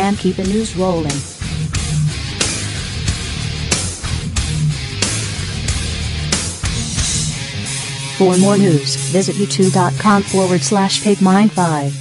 and keep the news rolling. For more news, visit youtube.com/pigmind5.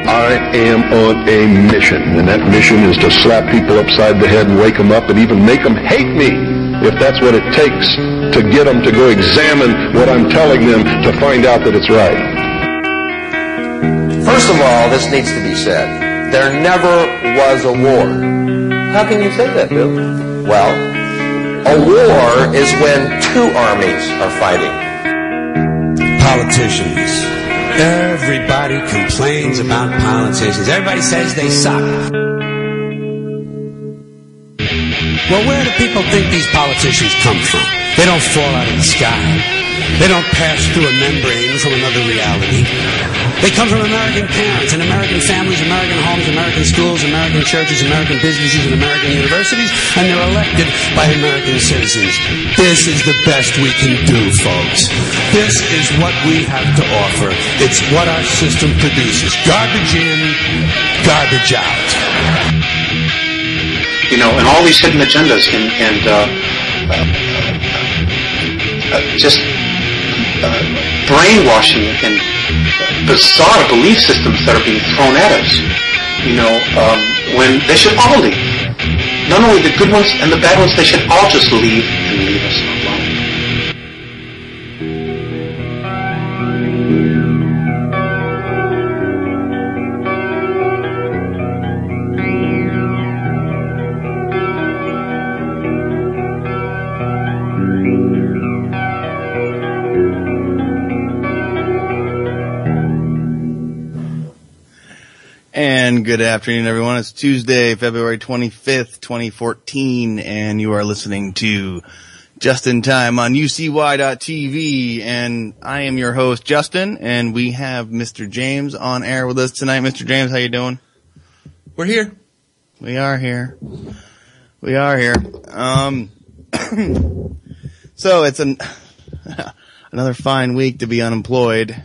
I am on a mission, and that mission is to slap people upside the head and wake them up and even make them hate me, if that's what it takes to get them to go examine what I'm telling them to find out that it's right. First of all, this needs to be said. There never was a war. How can you say that, Bill? Well, a war is when two armies are fighting. Politicians. Everybody complains about politicians. Everybody says they suck. Well, where do people think these politicians come from? They don't fall out of the sky. They don't pass through a membrane from another reality. They come from American parents and American families, American homes, American schools, American churches, American businesses, and American universities, and they're elected by American citizens. This is the best we can do, folks. This is what we have to offer. It's what our system produces. Garbage in, garbage out. You know, and all these hidden agendas and just brainwashing and bizarre belief systems that are being thrown at us, you know, when they should all leave. Not only the good ones and the bad ones, they should all just leave and leave us alone. And good afternoon, everyone. It's Tuesday, February 25th, 2014, and you are listening to Justyn Time on UCY.TV, and I am your host, Justyn, and we have Mr. James on air with us tonight. Mr. James, how you doing? We're here. We are here. We are here. So it's another fine week to be unemployed.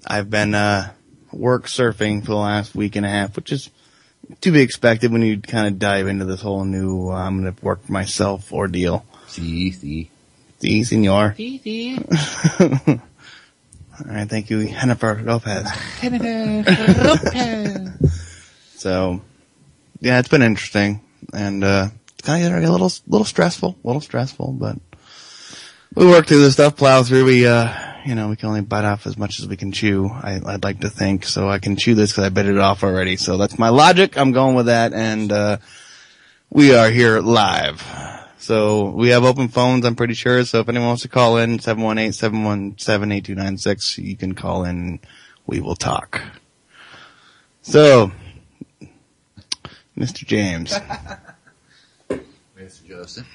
I've been work surfing for the last week and a half, which is to be expected when you kind of dive into this whole new I'm going to work for myself ordeal. Sí, senor. Sí. All right, thank you, Jennifer Lopez. So, yeah, it's been interesting, and it's kind of a little stressful, but we work through this stuff, plow through. We can only bite off as much as we can chew, I'd like to think. So I can chew this because I bit it off already. So that's my logic. I'm going with that. And we are here live. So we have open phones, I'm pretty sure. So if anyone wants to call in, 718-717-8296, you can call in and we will talk. So, Mr. James. Mr. Justyn.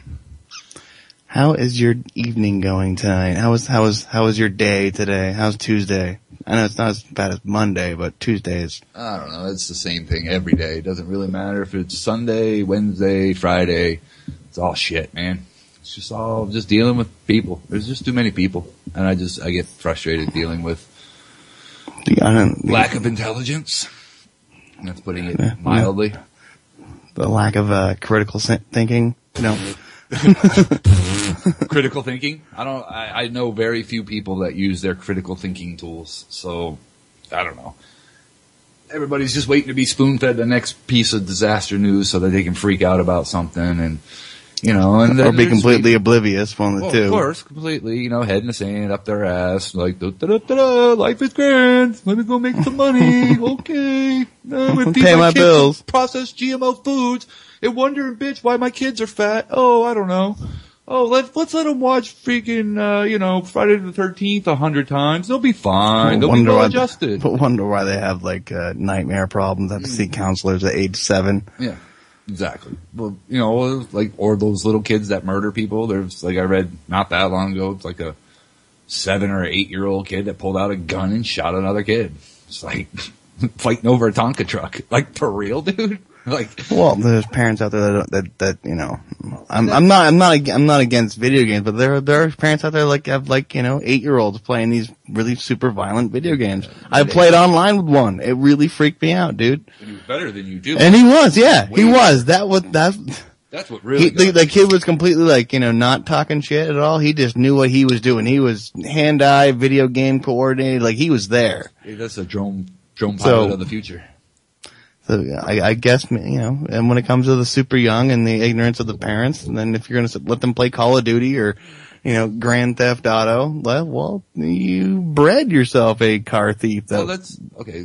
How is your evening going tonight? How was your day today? How's Tuesday? I know it's not as bad as Monday, but Tuesday is. I don't know. It's the same thing every day. It doesn't really matter if it's Sunday, Wednesday, Friday. It's all shit, man. It's just all just dealing with people. There's just too many people, and I get frustrated dealing with lack of intelligence. That's putting it mildly. The lack of critical thinking. No. Critical thinking? I know very few people that use their critical thinking tools, so I don't know. Everybody's just waiting to be spoon-fed the next piece of disaster news so that they can freak out about something and, or be completely oblivious, one of the two. Of course, completely, head in the sand, up their ass, like, life is grand, let me go make some money, okay. Pay my bills. Processed GMO foods. And wondering, bitch, why my kids are fat. Oh, I don't know. Oh, let's let them watch freaking, Friday the 13th 100 times. They'll be fine. They'll be well adjusted. But wonder why they have nightmare problems. Have to see counselors at age 7. Yeah, exactly. Well, or those little kids that murder people. There's I read not that long ago. It's like a 7 or 8-year-old kid that pulled out a gun and shot another kid. It's like fighting over a Tonka truck. Like, for real, dude? Like, well, there's parents out there that you know, I'm not against video games, but there are parents out there like have 8-year-olds playing these really super violent video games. I played online with one. It really freaked me out, dude. And he was better than you, too. And he was, yeah, he was. That's what really the kid was completely not talking shit at all. He just knew what he was doing. He was hand-eye video game coordinated. Like, he was there. Yeah, that's a drone pilot of the future. So I guess, and when it comes to the super young and the ignorance of the parents, and then if you're going to let them play Call of Duty or, Grand Theft Auto, well, you bred yourself a car thief. Well, that's, okay.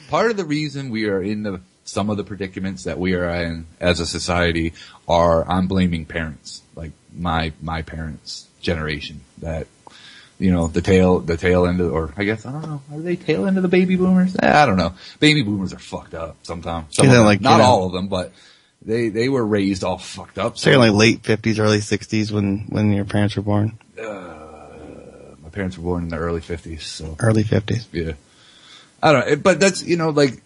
Part of the reason we are in some of the predicaments that we are in as a society I'm blaming parents, like my parents' generation, that, the tail end of, or I guess, I don't know, are they tail end of the baby boomers? I don't know. Baby boomers are fucked up sometimes. Not all of them, but they were raised all fucked up. So you're like late 50s, early 60s when your parents were born? My parents were born in the early 50s, so. Early 50s. Yeah. I don't know, but that's, He blaming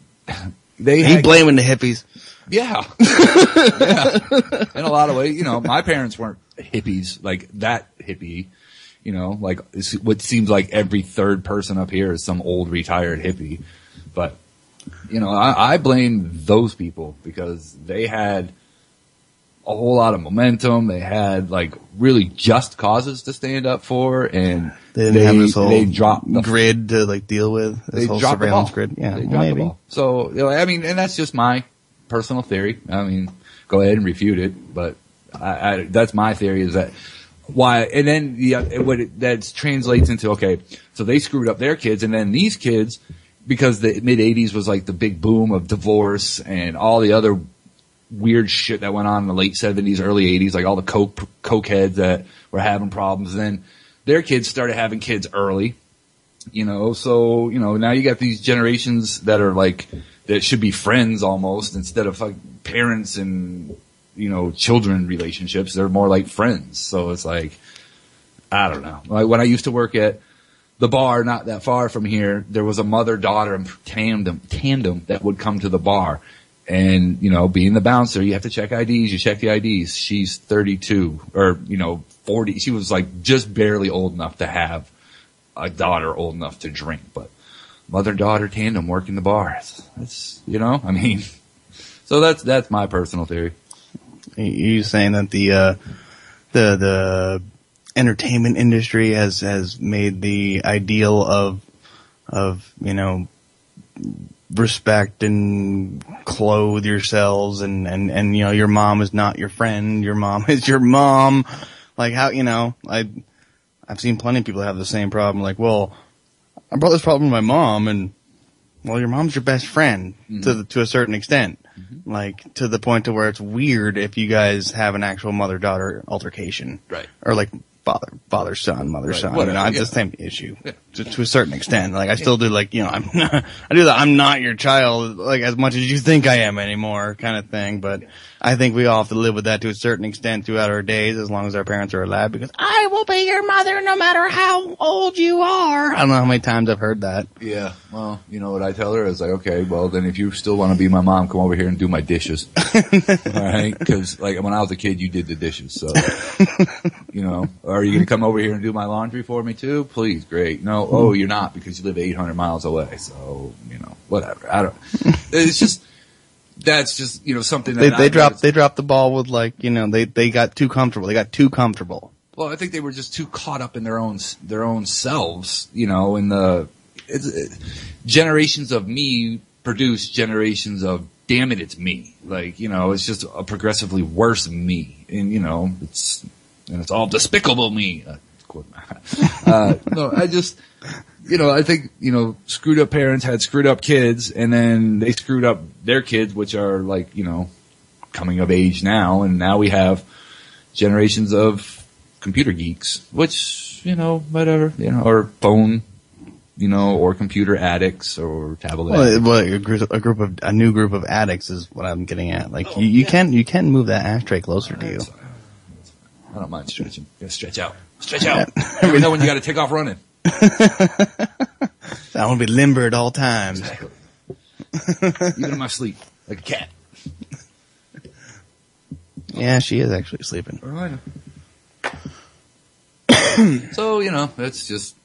the hippies. Yeah. Yeah. In a lot of ways, my parents weren't hippies, like that hippie. Like what seems like every third person up here is some old retired hippie. But, I blame those people because they had a whole lot of momentum. They had really just causes to stand up for, and they didn't have this whole they dropped the grid to deal with. This whole surveillance grid. Yeah, maybe. So, and that's just my personal theory. Go ahead and refute it, but that's my theory is that why, and then that translates into, okay, so they screwed up their kids, and then these kids, because the mid 80s was like the big boom of divorce and all the other weird shit that went on in the late 70s, early 80s, like all the coke heads that were having problems. And then their kids started having kids early, so, now you got these generations that are that should be friends almost instead of parents and, children relationships. They're more like friends. So it's I don't know. Like when I used to work at the bar not that far from here, there was a mother-daughter tandem that would come to the bar. And, being the bouncer, you have to check IDs. You check the IDs. She's 32 or, 40. She was just barely old enough to have a daughter old enough to drink. But mother-daughter tandem working the bar. That's so that's my personal theory. You saying that the entertainment industry has made the ideal of respect and clothe yourselves and your mom is not your friend, your mom is your mom. Like how I've seen plenty of people have the same problem. Like, well, I brought this problem to my mom, and well, your mom's your best friend to a certain extent. Like, to the point to where it's weird if you guys have an actual mother-daughter altercation. Right. Or father-son, mother-son. Whatever, It's the same issue. Yeah. To a certain extent. I still do I'm not your child, as much as you think I am anymore, kind of thing. But I think we all have to live with that to a certain extent throughout our days, as long as our parents are alive, because I will be your mother no matter how old you are. I don't know how many times I've heard that. Yeah. Well, what I tell her is okay, well, then if you still want to be my mom, come over here and do my dishes. All right? Because, when I was a kid, you did the dishes. So, are you going to come over here and do my laundry for me too? Please. Great. No. Oh, you're not, because you live 800 miles away. So, whatever. I don't, it's just, that's just, something that they dropped the ball with they got too comfortable. They got too comfortable. Well, I think they were just too caught up in their own selves, generations of me produce generations of damn it, it's me. It's just a progressively worse me. And, it's all despicable me. No, I just, I think, screwed up parents had screwed up kids, and then they screwed up their kids, which are coming of age now, and now we have generations of computer geeks, which, whatever, or phone, or computer addicts or tablet addicts. A new group of addicts is what I'm getting at. You can move that ashtray closer to you. I don't mind stretching. Gotta stretch out. Stretch out. Never know when you got to take off running. I want to be limber at all times. Exactly. Even in my sleep, like a cat. Yeah, she is actually sleeping. So, it's just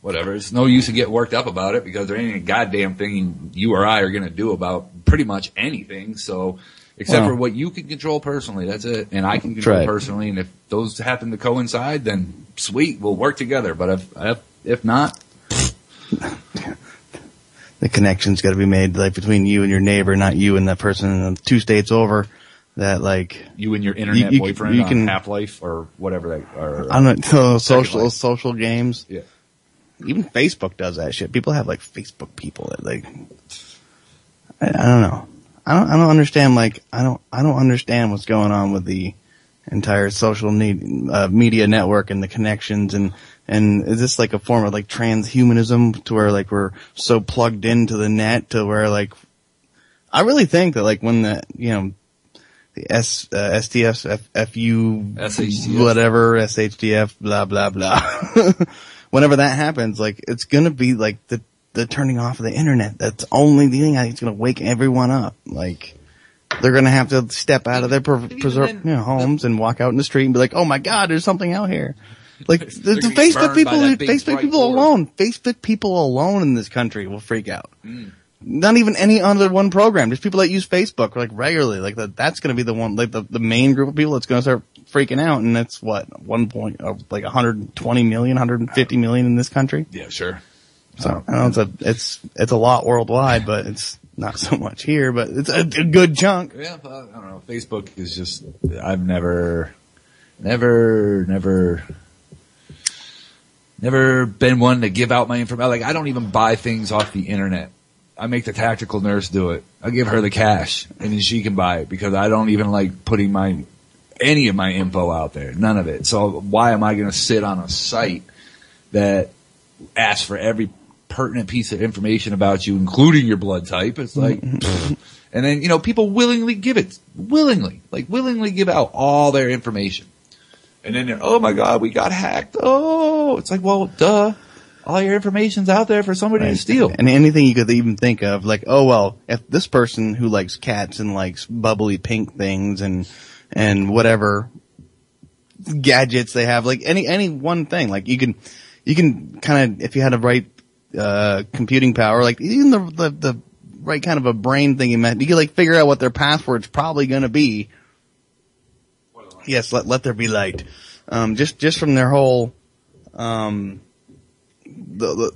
whatever. It's no use to get worked up about it because there ain't a goddamn thing you or I are going to do about pretty much anything. So, except for what you can control personally, that's it. And I can control personally. And if those happen to coincide, then sweet, we'll work together. But if not, the connection's got to be made like between you and your neighbor, not you and that person 2 states over. That like you and your internet boyfriend on Half-Life or whatever they are. I don't know, social games. Yeah. Even Facebook does that shit. People have like Facebook people that like I don't know. I don't understand I don't understand what's going on with the entire social media network and the connections and is this like a form of like transhumanism to where like we're so plugged into the net to where like I really think that like when the the STF, FU, SHTF. whatever, SHTF, blah, blah, blah. Whenever that happens, like, it's gonna be like the turning off of the internet. That's only the thing that's gonna wake everyone up. Like, they're gonna have to step out of their homes and walk out in the street and be like, oh my god, there's something out here. Like, the Facebook people alone in this country will freak out. Not even any other one program, just people that use Facebook like regularly. Like that's going to be the one, like the main group of people that's going to start freaking out. And that's what 120 million, 150 million in this country. Yeah, sure. So I know it's a lot worldwide, but it's not so much here. But it's a good chunk. Yeah, I don't know. Facebook is just I've never been one to give out my information. Like I don't even buy things off the internet. I make the tactical nurse do it. I give her the cash and then she can buy it because I don't even like putting any of my info out there. None of it. So why am I going to sit on a site that asks for every pertinent piece of information about you, including your blood type? It's like, and then, people willingly give give out all their information. And then oh my God, we got hacked. Oh, it's like, well, duh. All your information's out there for somebody to steal. And anything you could even think of, like, oh well, if this person who likes cats and likes bubbly pink things and whatever gadgets they have, like any one thing, like you can kind of, if you had the right computing power, like even the right kind of a brain thing, you could like figure out what their password's probably going to be. Yes, let there be light. Just from their whole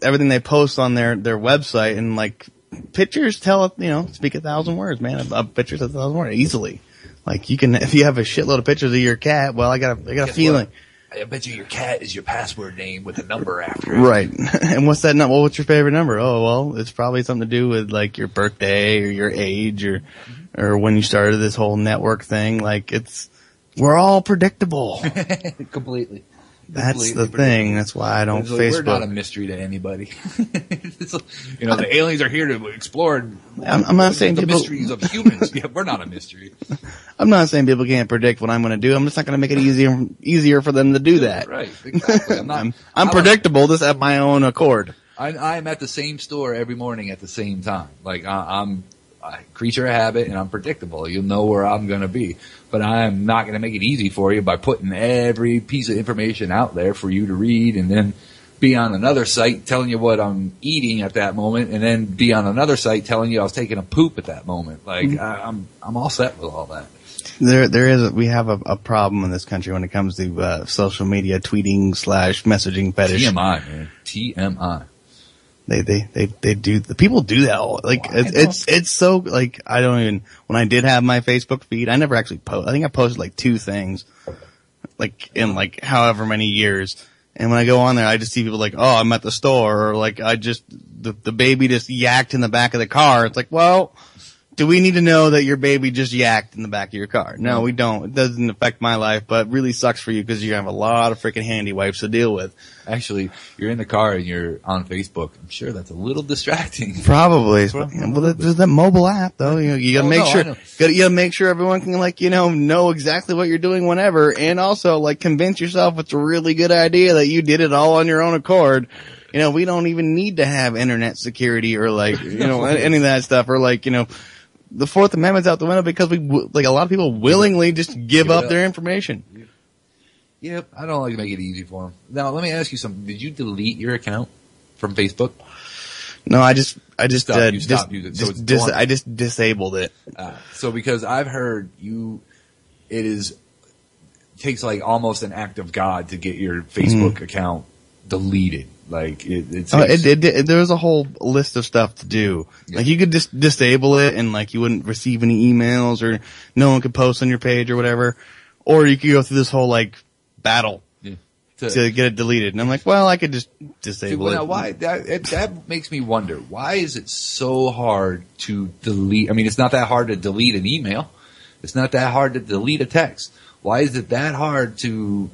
everything they post on their website, and like pictures speak 1,000 words, man. Pictures 1,000 words easily. Like you can, if you have a shitload of pictures of your cat, well, I got a feeling. I bet you your cat is your password name with a number after it. Right. And what's that number? Well, what's your favorite number? Oh, well, it's probably something to do with like your birthday or your age or when you started this whole network thing. Like we're all predictable. Completely. That's the thing. That's why I don't Facebook. We're not a mystery to anybody. The aliens are here to explore. I'm not saying the mysteries of humans. Yeah, we're not a mystery. I'm not saying people can't predict what I'm going to do. I'm just not going to make it easier for them to do that. Right. Exactly. I'm predictable. Just at my own accord. I'm at the same store every morning at the same time. Like I'm a creature of habit and I'm predictable. You'll know where I'm going to be. But I'm not going to make it easy for you by putting every piece of information out there for you to read and then be on another site telling you what I'm eating at that moment and then be on another site telling you I was taking a poop at that moment. Like I'm all set with all that. We have a problem in this country when it comes to social media tweeting / messaging fetish. TMI, man. TMI. They do, the people do that all, like, it's so, like, I don't even, when I did have my Facebook feed, I never actually I think I posted like 2 things, like, in like however many years. And when I go on there, I just see people like, oh, I'm at the store, or like, the baby just yacked in the back of the car. It's like, well, Do we need to know that your baby just yacked in the back of your car? No, we don't. It doesn't affect my life, but it really sucks for you because you have a lot of freaking handy wipes to deal with. Actually, you're in the car and you're on Facebook. I'm sure that's a little distracting. Probably. Well, there's that mobile app though. You gotta make sure, you gotta make sure everyone can know exactly what you're doing whenever, and also convince yourself it's a really good idea that you did it all on your own accord. We don't even need to have internet security or any of that stuff, or the Fourth Amendment's out the window because a lot of people willingly just give up their information. Yep, I don't like to make it easy for them. Now, let me ask you something. Did you delete your account from Facebook? No, I just stopped using it. So it's dormant. I just disabled it. So because I've heard takes almost an act of God to get your Facebook account deleted. There was a whole list of stuff to do. Yeah. You could just disable it and you wouldn't receive any emails or no one could post on your page or whatever. Or you could go through this whole battle to get it deleted. And I'm I could just disable it. Now why that makes me wonder, why is it so hard to delete? I mean, it's not that hard to delete an email. It's not that hard to delete a text. Why is it that hard to,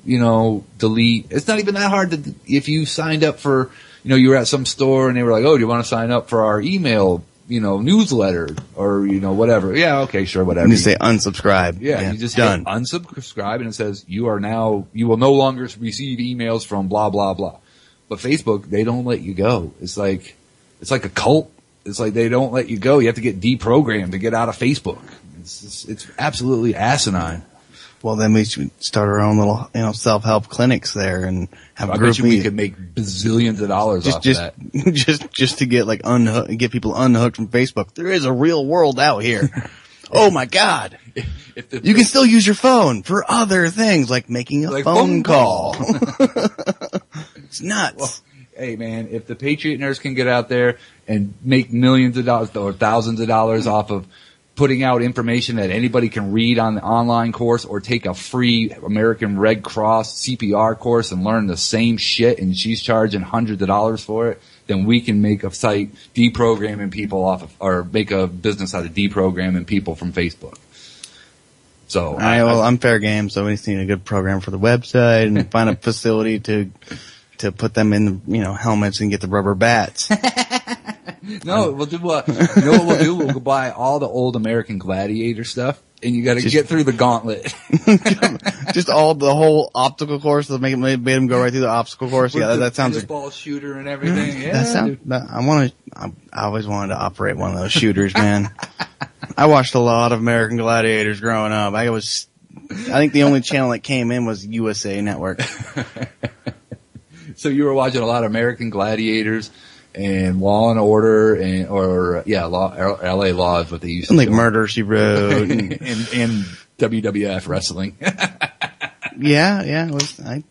delete? It's not even that hard to, if you signed up for, you were at some store and they were like, oh, do you want to sign up for our email, newsletter or, whatever. Yeah, okay, sure, whatever. And you say unsubscribe. Yeah, you just hit unsubscribe and it says you will no longer receive emails from blah, blah, blah. But Facebook, they don't let you go. It's like a cult. It's like they don't let you go. You have to get deprogrammed to get out of Facebook. It's absolutely asinine. Well, then we should start our own little, self-help clinics there and have a group. I bet you we could make bazillions of dollars off of that. Just to get get people unhooked from Facebook. There is a real world out here. Oh my God. You can still use your phone for other things like making a phone call. It's nuts. Well, hey man, if the Patriot Nurse can get out there and make millions of dollars or thousands of dollars off of putting out information that anybody can read on the online course or take a free American Red Cross CPR course and learn the same shit and she's charging hundreds of dollars for it, then we can make a site deprogramming people or make a business out of deprogramming people from Facebook. So I'm fair game, so we just need a good program for the website and find a facility to put them in, helmets and get the rubber bats. No, we'll do what? You know what we'll do? We'll go buy all the old American Gladiator stuff, and you got to get through the gauntlet. Just the whole obstacle course. Made them go right through the obstacle course. Yeah, that sounds like ball shooter and everything. Yeah, I always wanted to operate one of those shooters, man. I watched a lot of American Gladiators growing up. I think the only channel that came in was USA Network. So you were watching a lot of American Gladiators. And Law and Order, L.A. Law is what they used to do. Murder, She Wrote. and WWF wrestling. Yeah, that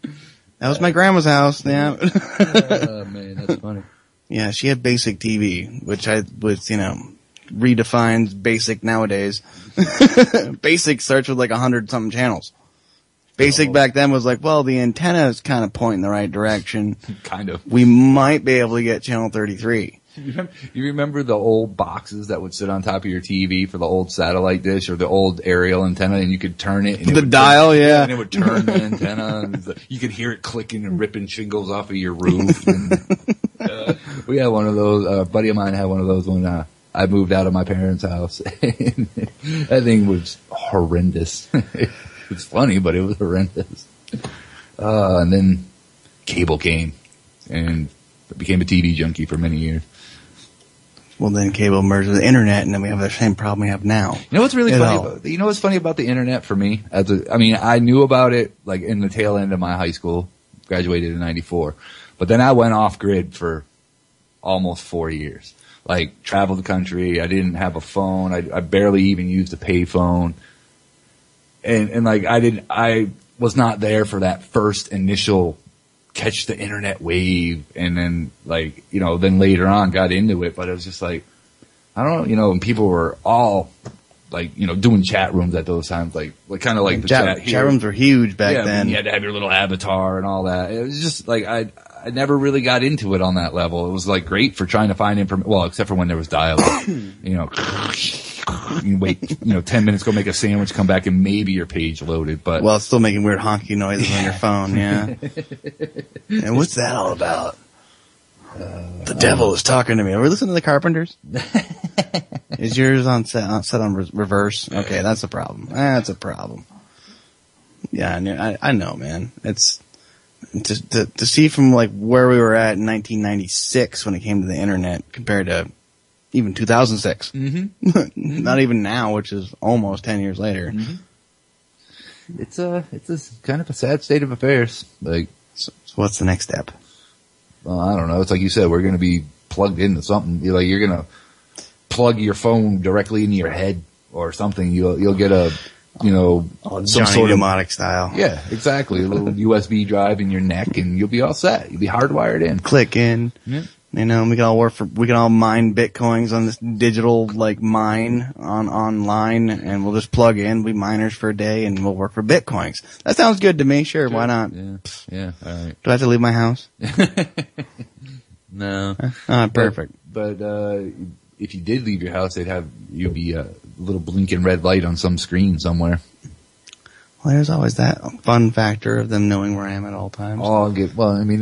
was my grandma's house, yeah. Oh, man, that's funny. Yeah, she had basic TV, which redefines basic nowadays. Basic starts with 100-something channels. Basic back then was the antenna is kind of pointing the right direction. Kind of. We might be able to get channel 33. You remember the old boxes that would sit on top of your TV for the old satellite dish or the old aerial antenna, and you could turn it. And the dial, yeah. And it would turn the antenna. And you could hear it clicking and ripping shingles off of your roof. And, we had one of those. A buddy of mine had one of those when I moved out of my parents' house. That thing was horrendous. It's funny, but it was horrendous. And then cable came, and I became a TV junkie for many years. Well, then cable merged with the internet, and then we have the same problem we have now. You know what's really funny? You know what's funny about the internet for me? I knew about it in the tail end of my high school. Graduated in '94, but then I went off grid for almost 4 years. Traveled the country. I didn't have a phone. I barely even used a pay phone. And I was not there for that first initial catch the internet wave. And then then later on got into it, but it was just I don't know, and people were all doing chat rooms at those times, the chat rooms were huge back then. You had to have your little avatar and all that. It was just I never really got into it on that level. It was great for trying to find information. Well, except for when there was dial-up, You wait, 10 minutes, go make a sandwich, come back, and maybe your page loaded. But Well, it's still making weird honky noises on your phone, yeah. And what's that all about? The devil is talking to me. Are we listening to the Carpenters? Is yours set on reverse? Okay, that's a problem. That's a problem. Yeah, I know, man. It's just to see from like where we were at in 1996 when it came to the internet compared to even 2006. Mm-hmm. Not even now, which is almost 10 years later. Mm-hmm. It's a kind of a sad state of affairs. Like, so what's the next step? Well, I don't know. It's like you said, we're going to be plugged into something. You're going to plug your phone directly into your head or something. You'll get a, some sort of mnemonic style. Yeah, exactly. A little USB drive in your neck, and you'll be all set. You'll be hardwired in. Click in. Yeah. We can all mine bitcoins on this digital mine online, and we'll just plug in. We miners for a day, and we'll work for bitcoins. That sounds good to me. Sure. Why not? Yeah. All right. Do I have to leave my house? No. Perfect. But if you did leave your house, you'd be a little blinking red light on some screen somewhere. Well, there's always that fun factor of them knowing where I am at all times. They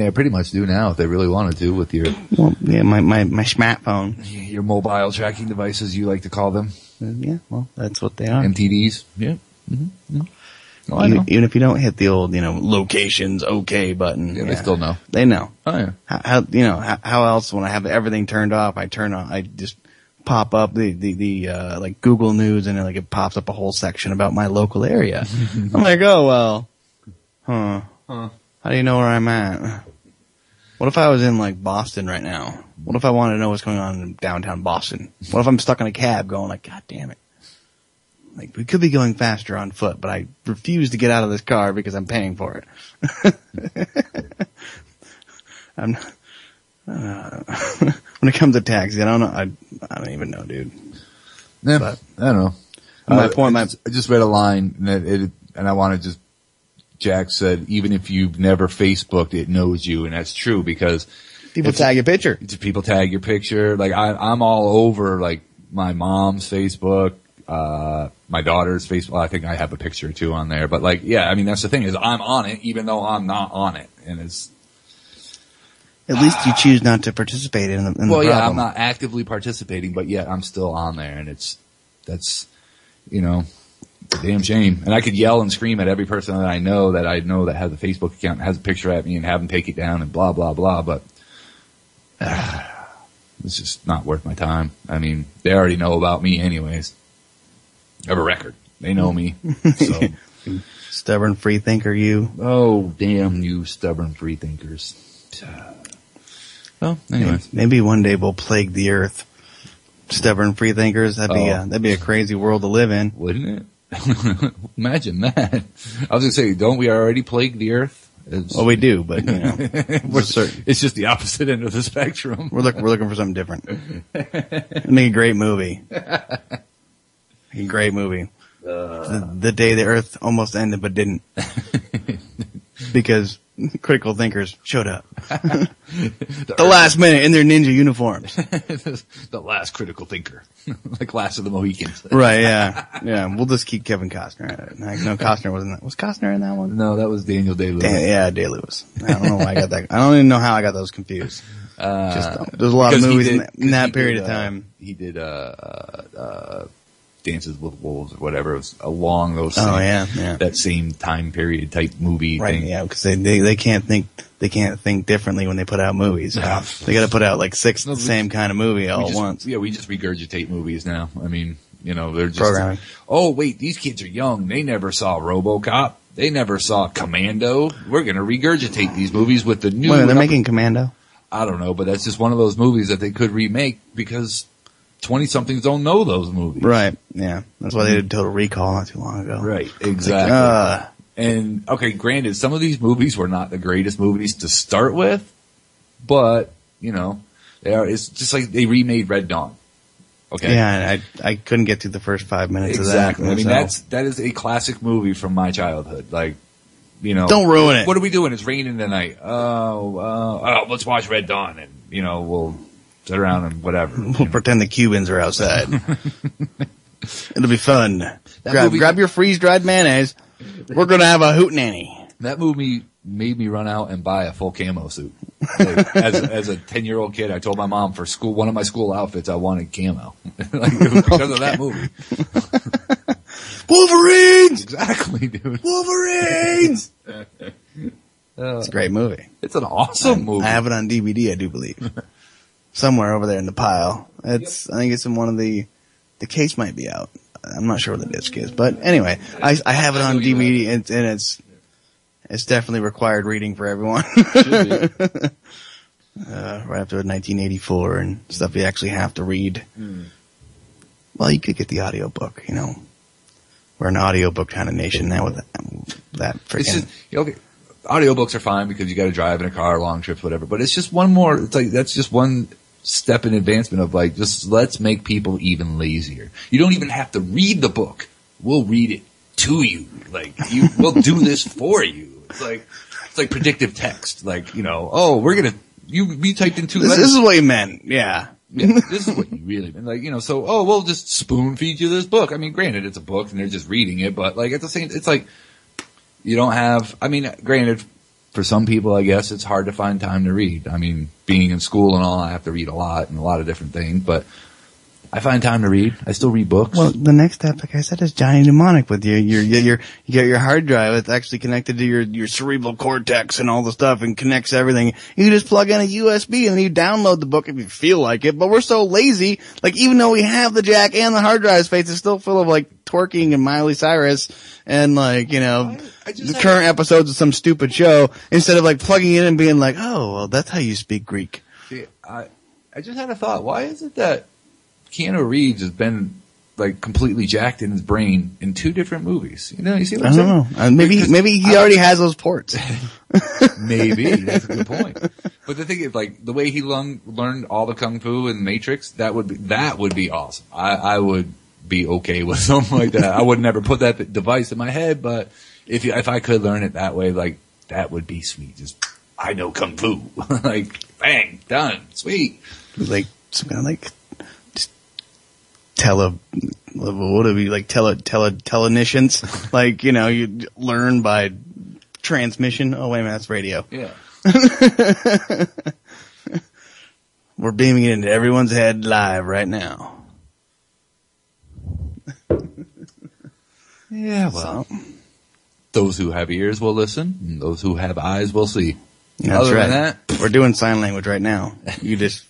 pretty much do now if they really wanted to with your... Well, yeah, my smartphone. Your mobile tracking devices, you like to call them. Yeah, well, that's what they are. MTDs. Yeah. Mm-hmm. Oh, I know. Even if you don't hit the old, locations okay button. Yeah, they still know. They know. Oh, yeah. How else when I have everything turned off, I just pop up the Google News, and it pops up a whole section about my local area. I'm like, oh well, how do you know where I'm at? What if I was in Boston right now? What if I wanted to know what's going on in downtown Boston? What if I'm stuck in a cab going God damn it. We could be going faster on foot, but I refuse to get out of this car because I'm paying for it. When it comes to taxi, I don't know. I don't even know, dude. Yeah, but, I don't know. I just read a line and I want to Jack said, even if you've never Facebooked, it knows you, and that's true because people tag your picture. People tag your picture. I'm all over my mom's Facebook, my daughter's Facebook. Well, I think I have a picture or two on there, but that's the thing is I'm on it even though I'm not on it, and it's. At least you choose not to participate in the problem. I'm not actively participating, but yet I'm still on there, and that's a damn shame. And I could yell and scream at every person that I know that has a Facebook account, has a picture at me, and have them take it down and blah, blah, blah, but it's just not worth my time. I mean, they already know about me anyways. I have a record. They know me. So. Stubborn free thinker, you. Oh, damn you stubborn free thinkers. Well, anyway. Maybe one day we'll plague the earth. Stubborn free thinkers. That'd be a crazy world to live in. Wouldn't it? Imagine that. I was gonna say, don't we already plague the earth? Well, we do, but we're certain. It's just the opposite end of the spectrum. We're looking for something different. Make a great movie. The day the earth almost ended but didn't. Because critical thinkers showed up. The last minute in their ninja uniforms. The last critical thinker. Like Last of the Mohicans. Right, yeah. Yeah, we'll just keep Kevin Costner. No, Costner wasn't. Was Costner in that one? No, that was Daniel Day-Lewis. Day-Lewis. I don't know why I got that. I don't even know how I got those confused. There's a lot of movies in that period of time. He did, Dances with Wolves or whatever. It was along those that same time period type movie right, thing. Yeah, because they can't think differently when they put out movies. They got to put out six the same kind of movie all at once. Yeah, we just regurgitate movies now. I mean, they're just programming. Oh wait, these kids are young. They never saw RoboCop. They never saw Commando. We're gonna regurgitate these movies with the new. Wait, they're making Commando? I don't know, but that's just one of those movies that they could remake because 20-somethings don't know those movies. Right, yeah. That's why they did Total Recall not too long ago. Right, exactly. And, okay, granted, some of these movies were not the greatest movies to start with, but, they are. It's just like they remade Red Dawn. Okay? Yeah, I couldn't get through the first 5 minutes of that. Exactly. I mean, that is a classic movie from my childhood. Don't ruin it. What are we doing? It's raining tonight. Let's watch Red Dawn, and, we'll sit around and whatever. We'll pretend the Cubans are outside. It'll be fun. movie- Grab your freeze-dried mayonnaise. We're going to have a hootenanny. That movie made me run out and buy a full camo suit. Like, as a 10-year-old kid, I told my mom for school, one of my school outfits, I wanted camo. Like, it was because of that movie. Wolverines! Exactly, dude. Wolverines! It's a great movie. It's an awesome movie. I have it on DVD, I do believe. Somewhere over there in the pile. I think it's in one of the case might be out. I'm not sure where the disc is, but anyway, I have it on DVD and it's definitely required reading for everyone. Should be. Right after 1984 and stuff you actually have to read. Well, you could get the audiobook, you know. We're an audiobook kind of nation now with that It's freaking. just, okay, audiobooks are fine because you got to drive in a car, long trips, whatever. But it's just one more. It's like that's just one step in advancement of like just let's make people even lazier. You don't even have to read the book. We'll read it to you. Like we'll do this for you. It's like predictive text. Like you typed in two letters. This is what you meant. Yeah. Yeah, this is what you really mean. Like, we'll just spoon feed you this book. I mean, granted, it's a book and they're just reading it, but like at the same, it's like, you don't have, I mean, granted, for some people, I guess it's hard to find time to read. I mean, being in school and all, I have to read a lot and a lot of different things, but I find time to read. I still read books. Well, the next step, like I said, is Johnny Mnemonic with you got your hard drive. It's actually connected to your cerebral cortex and all the stuff and connects everything. You can just plug in a USB and then you download the book if you feel like it. But we're so lazy, like even though we have the jack and the hard drive space, it's still full of like twerking and Miley Cyrus and like, the current episodes of some stupid show instead of like plugging it in and being like, oh, well, that's how you speak Greek. See, I just had a thought. Why is it that Keanu Reeves has been like completely jacked in his brain in two different movies? You see what I'm saying? I don't know. Maybe he already has those ports. Maybe. That's a good point. But the thing is, like, the way he learned all the kung fu in Matrix, that would be awesome. I would be okay with something like that. I would never put that device in my head, but if I could learn it that way, like, that would be sweet. Just, I know kung fu. Like, bang, done. Sweet. Like, some kind of like, telenicians? Like, you learn by transmission. Oh, wait a minute, that's radio. Yeah. We're beaming it into everyone's head live right now. Yeah, well, those who have ears will listen, and those who have eyes will see. That's Other right. than that, we're doing sign language right now. You just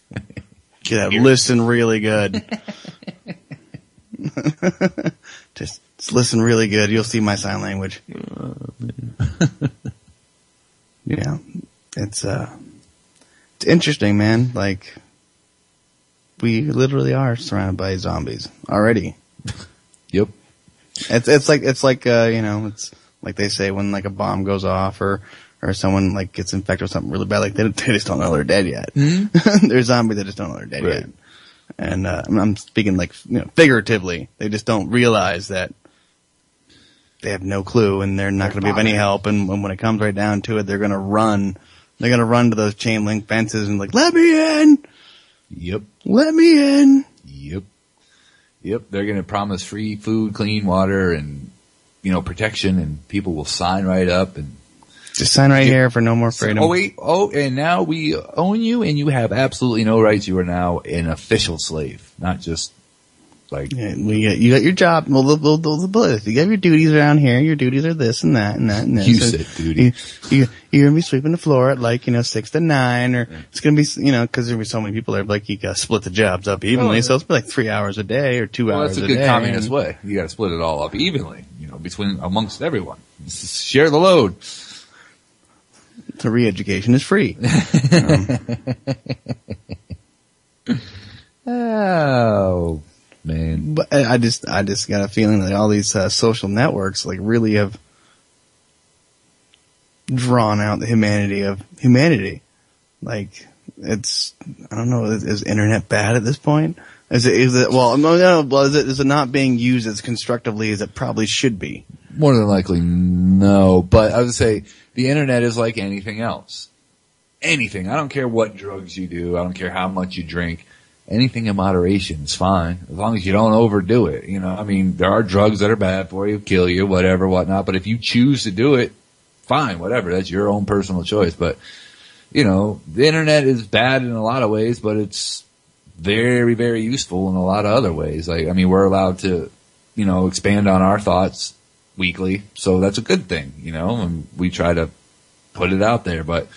listen really good. Just listen really good. You'll see my sign language. Yeah, it's interesting, man. Like, we literally are surrounded by zombies already. Yep. It's like it's like they say when like a bomb goes off or someone like gets infected with something really bad, like they just don't know they're dead yet. Mm-hmm. They're zombies that just don't know they're dead yet. And I'm speaking like figuratively. They just don't realize that they have no clue and they're not going to be of any help. And when it comes right down to it, they're going to run. They're going to run to those chain link fences and like, let me in. Yep. Let me in. Yep. They're going to promise free food, clean water, and protection, and people will sign right up and just sign right here for no more freedom. Oh wait. Oh, and now we own you, and you have absolutely no rights. You are now an official slave, not just like you got your job. Well, you got your duties around here. Your duties are this and that and that and this. You said duty. You're gonna be sweeping the floor at like 6 to 9, or it's gonna be because there'll be so many people there. Like you gotta split the jobs up evenly, so it's like 3 hours a day or 2 hours a day. That's a good communist way. You gotta split it all up evenly, amongst everyone. Just share the load. The re-education is free. Oh man! But I just got a feeling that all these social networks like really have drawn out the humanity of humanity. Like I don't know, is internet bad at this point? Is it not being used as constructively as it probably should be? More than likely, no. But I would say the internet is like anything else. Anything. I don't care what drugs you do. I don't care how much you drink. anything in moderation is fine, as long as you don't overdo it. You know, I mean, there are drugs that are bad for you, kill you, whatever, whatnot. But if you choose to do it, fine, whatever. That's your own personal choice. But, you know, the internet is bad in a lot of ways, but it's very, very useful in a lot of other ways. Like, I mean, we're allowed to, you know, expand on our thoughts weekly. So that's a good thing, you know, and we try to put it out there. But,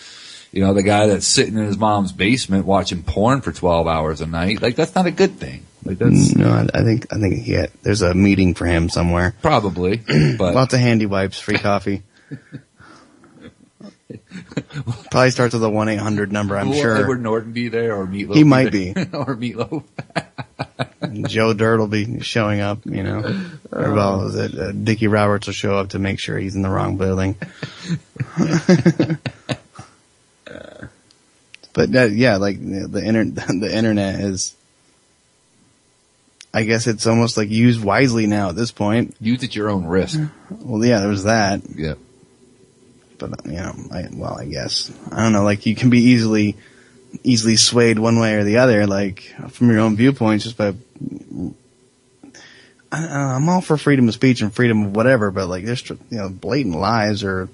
you know, the guy that's sitting in his mom's basement watching porn for 12 hours a night, like, that's not a good thing. Like, that's no, I think there's a meeting for him somewhere. Probably, but lots of handy wipes, free coffee. Probably starts with a 1-800 number, I'm sure. Will Edward Norton be there, or Meatloaf? He might be. Or Meatloaf. Joe Dirt will be showing up, you know. Or, well, is it, Dickie Roberts will show up to make sure he's in the wrong building. But yeah, like the internet is, I guess it's almost like used wisely now at this point. Use at your own risk. Well, yeah, there's that. Yeah. But, you know, I guess, I don't know, like, you can be easily swayed one way or the other, like, from your own viewpoints, just by, I'm all for freedom of speech and freedom of whatever, but, like, there's, you know, blatant lies, and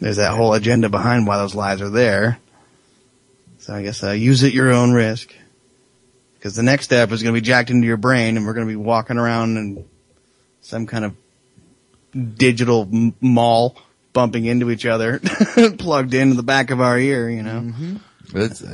there's that whole agenda behind why those lies are there. So I guess, use at your own risk. Because the next step is going to be jacked into your brain, and we're going to be walking around in some kind of digital mall, bumping into each other, plugged into the back of our ear, you know. Mm-hmm. That's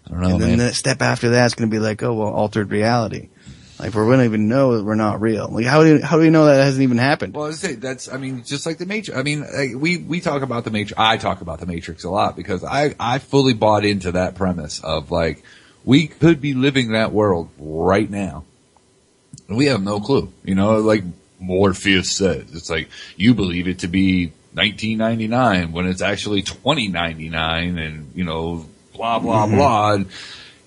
I don't know, and then man. the step after that's going to be like, oh, well, altered reality. Like, we don't even know that we're not real. Like, how do we know that hasn't even happened? Well, I mean, just like the Matrix. I mean, we talk about the Matrix. I talk about the Matrix a lot because I fully bought into that premise of, like, we could be living that world right now. And we have no clue. You know, like Morpheus says, it's like, you believe it to be 1999 when it's actually 2099 and, you know, blah, blah, blah. And,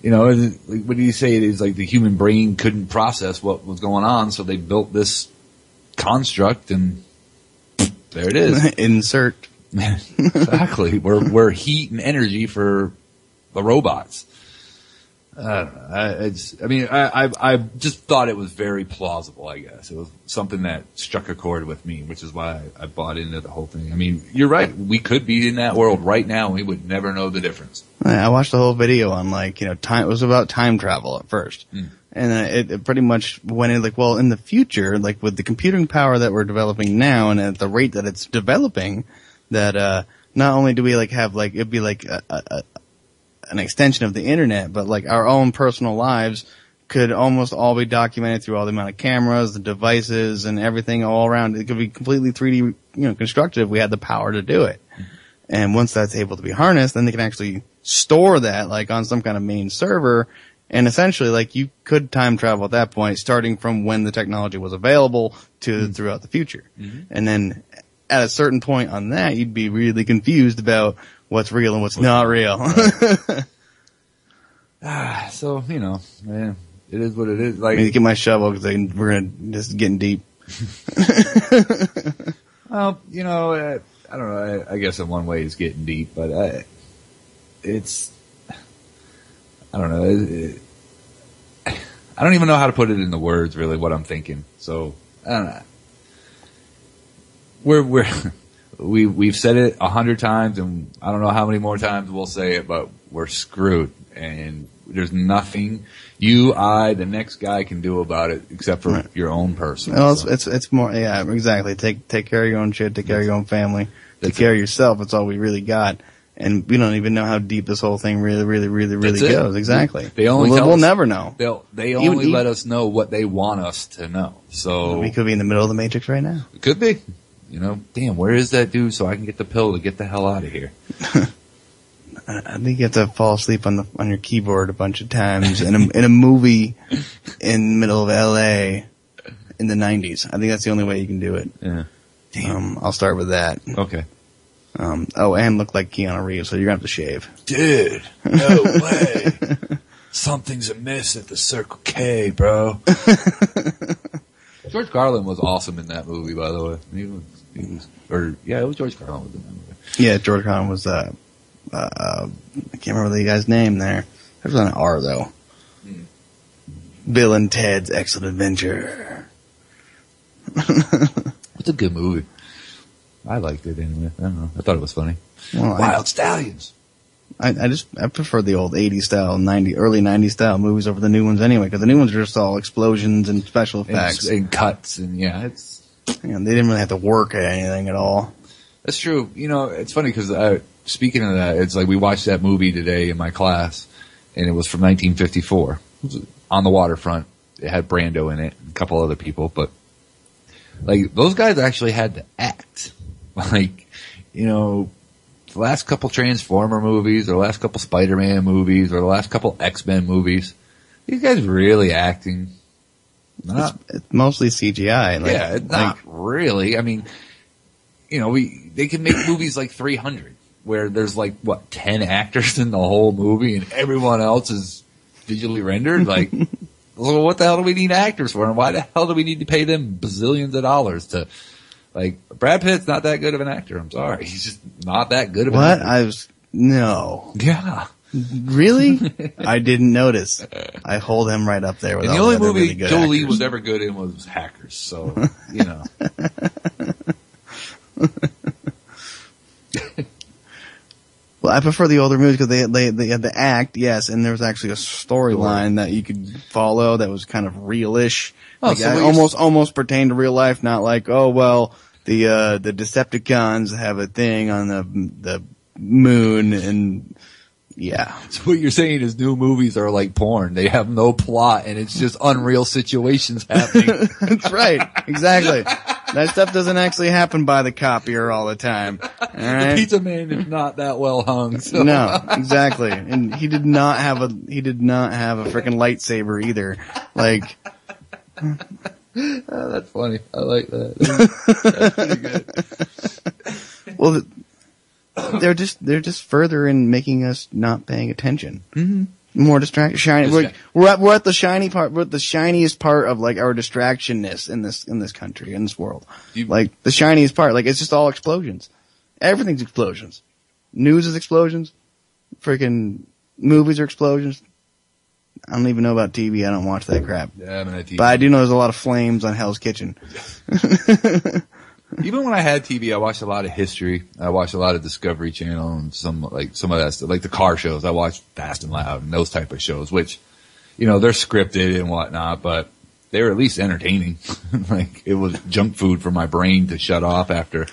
you know, what do you say? It is like the human brain couldn't process what was going on, so they built this construct, and there it is. Insert. Exactly. We're heat and energy for the robots. I don't know. I just thought it was very plausible, I guess. It was something that struck a chord with me, which is why I bought into the whole thing. I mean, you're right. We could be in that world right now, and we would never know the difference. I watched the whole video on, like, you know, time. It was about time travel at first. And it pretty much went in, like, well, in the future, like, with the computing power that we're developing now and at the rate that it's developing, that not only do we, like, have, like, it'd be like an extension of the internet, but, like, our own personal lives could almost all be documented through all the amount of cameras, the devices, and everything all around. It could be completely 3D, you know, constructed if we had the power to do it. And once that's able to be harnessed, then they can actually store that, like, on some kind of main server. And essentially, like, you could time travel at that point, starting from when the technology was available to throughout the future. And then at a certain point on that, you'd be really confused about what's real and what's not real. So, you know, man, it is what it is. Like, I need to get my shovel because we're going to just getting deep. Well, you know, I don't know. I guess in one way it's getting deep, but I don't know. I don't even know how to put it into words, really, what I'm thinking. So, I don't know. We've said it 100 times, and I don't know how many more times we'll say it, but we're screwed. And there's nothing the next guy can do about it except for your own person. Well, it's more, yeah, exactly. Take care of your own shit, take care of your own family, take care of yourself. It's all we really got. And we don't even know how deep this whole thing really goes. Exactly. We'll never know. They only let us know what they want us to know. So we could be in the middle of the Matrix right now. It could be. You know, damn, where is that dude so I can get the pill to get the hell out of here? I think you have to fall asleep on your keyboard a bunch of times in a movie in the middle of LA in the 90s. I think that's the only way you can do it. Yeah. Damn. I'll start with that. Okay. And look like Keanu Reeves, so you're gonna have to shave. Dude, no way. Something's amiss at the Circle K, bro. George Carlin was awesome in that movie, by the way. It was George Carlin was in that movie. Yeah, George Carlin was, I can't remember the guy's name there. There's an R though. Bill and Ted's Excellent Adventure. It's a good movie. I liked it anyway. I don't know. I thought it was funny. Well, Wild Stallions. I prefer the old 80s style, early 90s style movies over the new ones anyway, because the new ones are just all explosions and special effects. And cuts, and it's... They didn't really have to work at anything at all. That's true. It's funny because speaking of that, it's like we watched that movie today in my class, and it was from 1954. It was on the waterfront. It had Brando in it, and a couple other people, but like those guys actually had to act. Like, the last couple Transformer movies, or the last couple Spider-Man movies, or the last couple X-Men movies, these guys really acting. It's mostly CGI. It's not really. I mean, they can make movies like 300, where there's 10 actors in the whole movie, and everyone else is digitally rendered. Like, well, what the hell do we need actors for? And why the hell do we need to pay them bazillions of dollars to, Brad Pitt's not that good of an actor. I'm sorry. He's just not that good of an actor. No. Yeah. Really? I didn't notice. I hold him right up there with and all the only the other movie really good Jolie actors. was ever good in was Hackers. So, Well, I prefer the older movies because they had the act, yes, and there was actually a storyline that you could follow that was kind of realish. Almost pertained to real life, not like, oh well, the Decepticons have a thing on the moon, and yeah. So what you're saying is new movies are like porn. They have no plot, and it's just unreal situations happening. That's right, exactly. That stuff doesn't actually happen by the copier all the time. All right? The pizza man is not that well hung. So. No, exactly. And he did not have a freaking lightsaber either. Like, oh, that's funny. I like that. That's pretty good. Well, they're just further in making us not paying attention. Mm-hmm. More shiny. We're at the shiny part. We're at the shiniest part of our distractionness in this country, in this world. The shiniest part. It's just all explosions. Everything's explosions. News is explosions. Freaking movies are explosions. I don't even know about TV. I don't watch that crap. Yeah, I'm not TV. But I do know there's a lot of flames on Hell's Kitchen. Even when I had TV, I watched a lot of history. I watched a lot of Discovery Channel and some of that stuff, like the car shows. I watched Fast and Loud and those type of shows, which, they're scripted and whatnot, but they were at least entertaining. It was junk food for my brain to shut off after,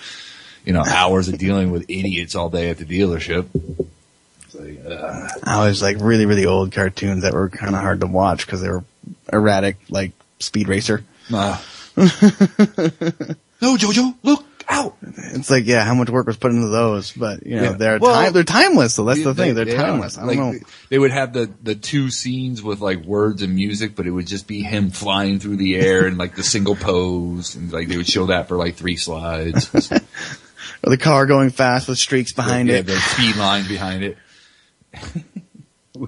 hours of dealing with idiots all day at the dealership. I was really, really old cartoons that were kind of hard to watch because they were erratic, like Speed Racer. No, Jojo, look out! It's how much work was put into those, but they're timeless. So that's the thing; they're timeless. I don't know. They would have the two scenes with words and music, but it would just be him flying through the air and the single pose, and they would show that for 3 slides. Or the car going fast with streaks behind it. The speed line behind it. We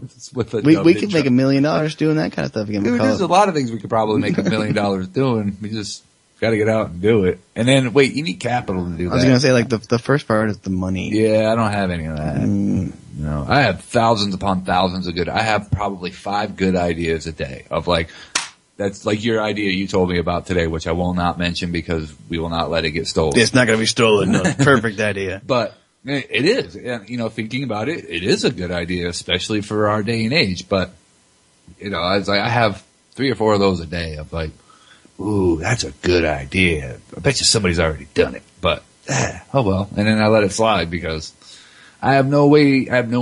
could make $1 million doing that kind of stuff again. Dude, there's a lot of things we could probably make $1 million doing. We just got to get out and do it. And then, wait, you need capital to do that. I was going to say, the first part is the money. Yeah, I don't have any of that. No, I have thousands upon thousands of I have probably 5 good ideas a day of that's your idea you told me about today, which I will not mention because we will not let it get stolen. It's not going to be stolen. No, perfect idea. But it is. And, thinking about it, it is a good idea, especially for our day and age. But, I have 3 or 4 of those a day of ooh, that's a good idea. I bet you somebody's already done it. But, oh well. And then I let it slide because I have no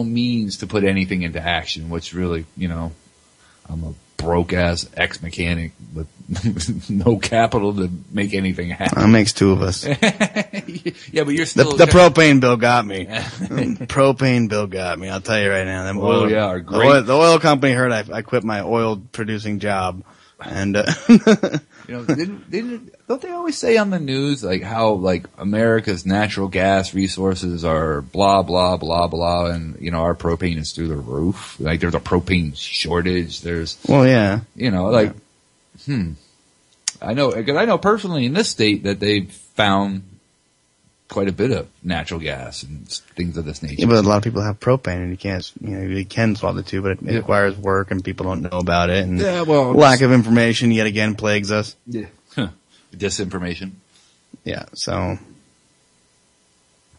means to put anything into action, which really, I'm a broke-ass ex-mechanic with no capital to make anything happen. That makes 2 of us. Yeah, but you're still... The propane bill got me. Propane bill got me. I'll tell you right now. Them are great. The oil company heard I quit my oil-producing job. And don't they always say on the news how America's natural gas resources are blah blah blah blah, and our propane is through the roof. There's a propane shortage. I know because I know personally in this state that they've found quite a bit of natural gas and things of this nature. Yeah, but a lot of people have propane, and you can't, you can swap the two, but it requires work, and people don't know about it. And lack of information yet again plagues us. Yeah, disinformation. Yeah, so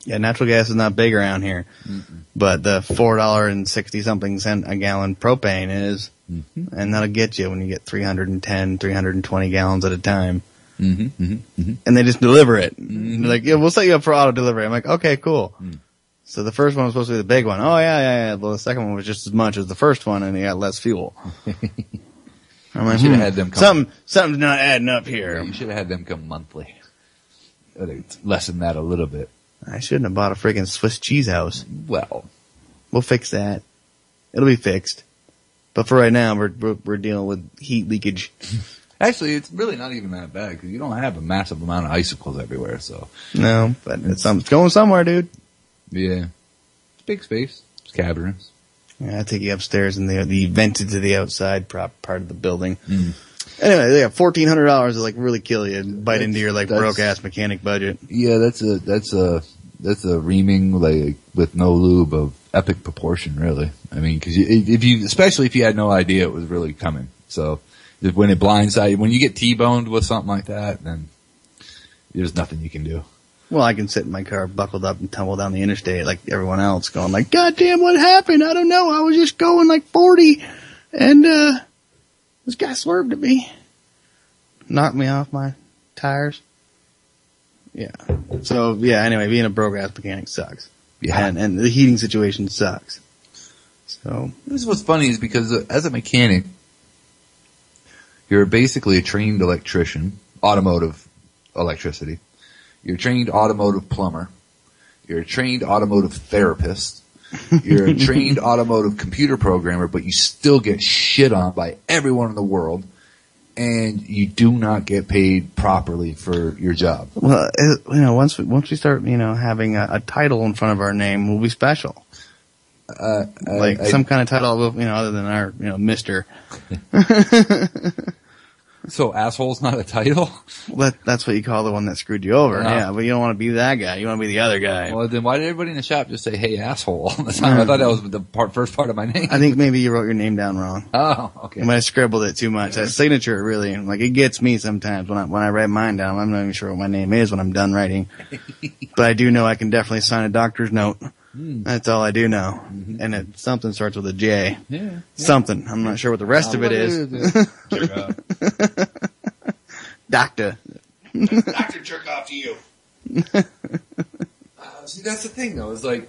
natural gas is not big around here, but the $4.60 something a gallon propane is, and that'll get you when you get 310, 320 gallons at a time. And they just deliver it. They're like, yeah, we'll set you up for auto delivery. I'm like, okay, cool. So the first one was supposed to be the big one. Oh yeah. Well, the second one was just as much as the first one, and you got less fuel. I'm like, should have had them come. Something's not adding up here. Yeah, you should have had them come monthly. Lessen that a little bit. I shouldn't have bought a freaking Swiss cheese house. Well, we'll fix that. It'll be fixed. But for right now, we're dealing with heat leakage. Actually, it's really not even that bad because you don't have a massive amount of icicles everywhere. So no, but it's going somewhere, dude. Yeah, it's big space. It's caverns. Yeah, I take you upstairs in the vented to the outside part of the building. Anyway, they got $1,400 to like really kill you and bite into your like broke ass mechanic budget. Yeah, that's a reaming like with no lube of epic proportion, really. I mean, because especially if you had no idea it was really coming. So when it blindsides, when you get T-boned with something like that, then there's nothing you can do. Well, I can sit in my car buckled up and tumble down the interstate like everyone else, going like, God damn, what happened? I don't know. I was just going like 40, and this guy swerved at me, knocked me off my tires. Yeah. So yeah. Anyway, being a broke ass mechanic sucks. Yeah. And the heating situation sucks. So this is what's funny is because as a mechanic, you're basically a trained electrician, automotive electricity. You're a trained automotive plumber. You're a trained automotive therapist. You're a trained automotive computer programmer, but you still get shit on by everyone in the world, and you do not get paid properly for your job. Well, once we start, having a title in front of our name, we'll be special. Some kind of title, other than our, Mr. So asshole's not a title? Well, that's what you call the one that screwed you over. Yeah, but you don't want to be that guy. You want to be the other guy. Well, then why did everybody in the shop just say, hey, asshole all the time? I thought that was the first part of my name. I think maybe you wrote your name down wrong. Oh, okay. You might have scribbled it too much. That signature really, it gets me sometimes when I write mine down. I'm not even sure what my name is when I'm done writing. But I do know I can definitely sign a doctor's note. That's all I do know. And something starts with a J. Yeah. Something. I'm not sure what the rest of it is. Doctor. Doctor, jerk off to you. See, that's the thing, though. Is like,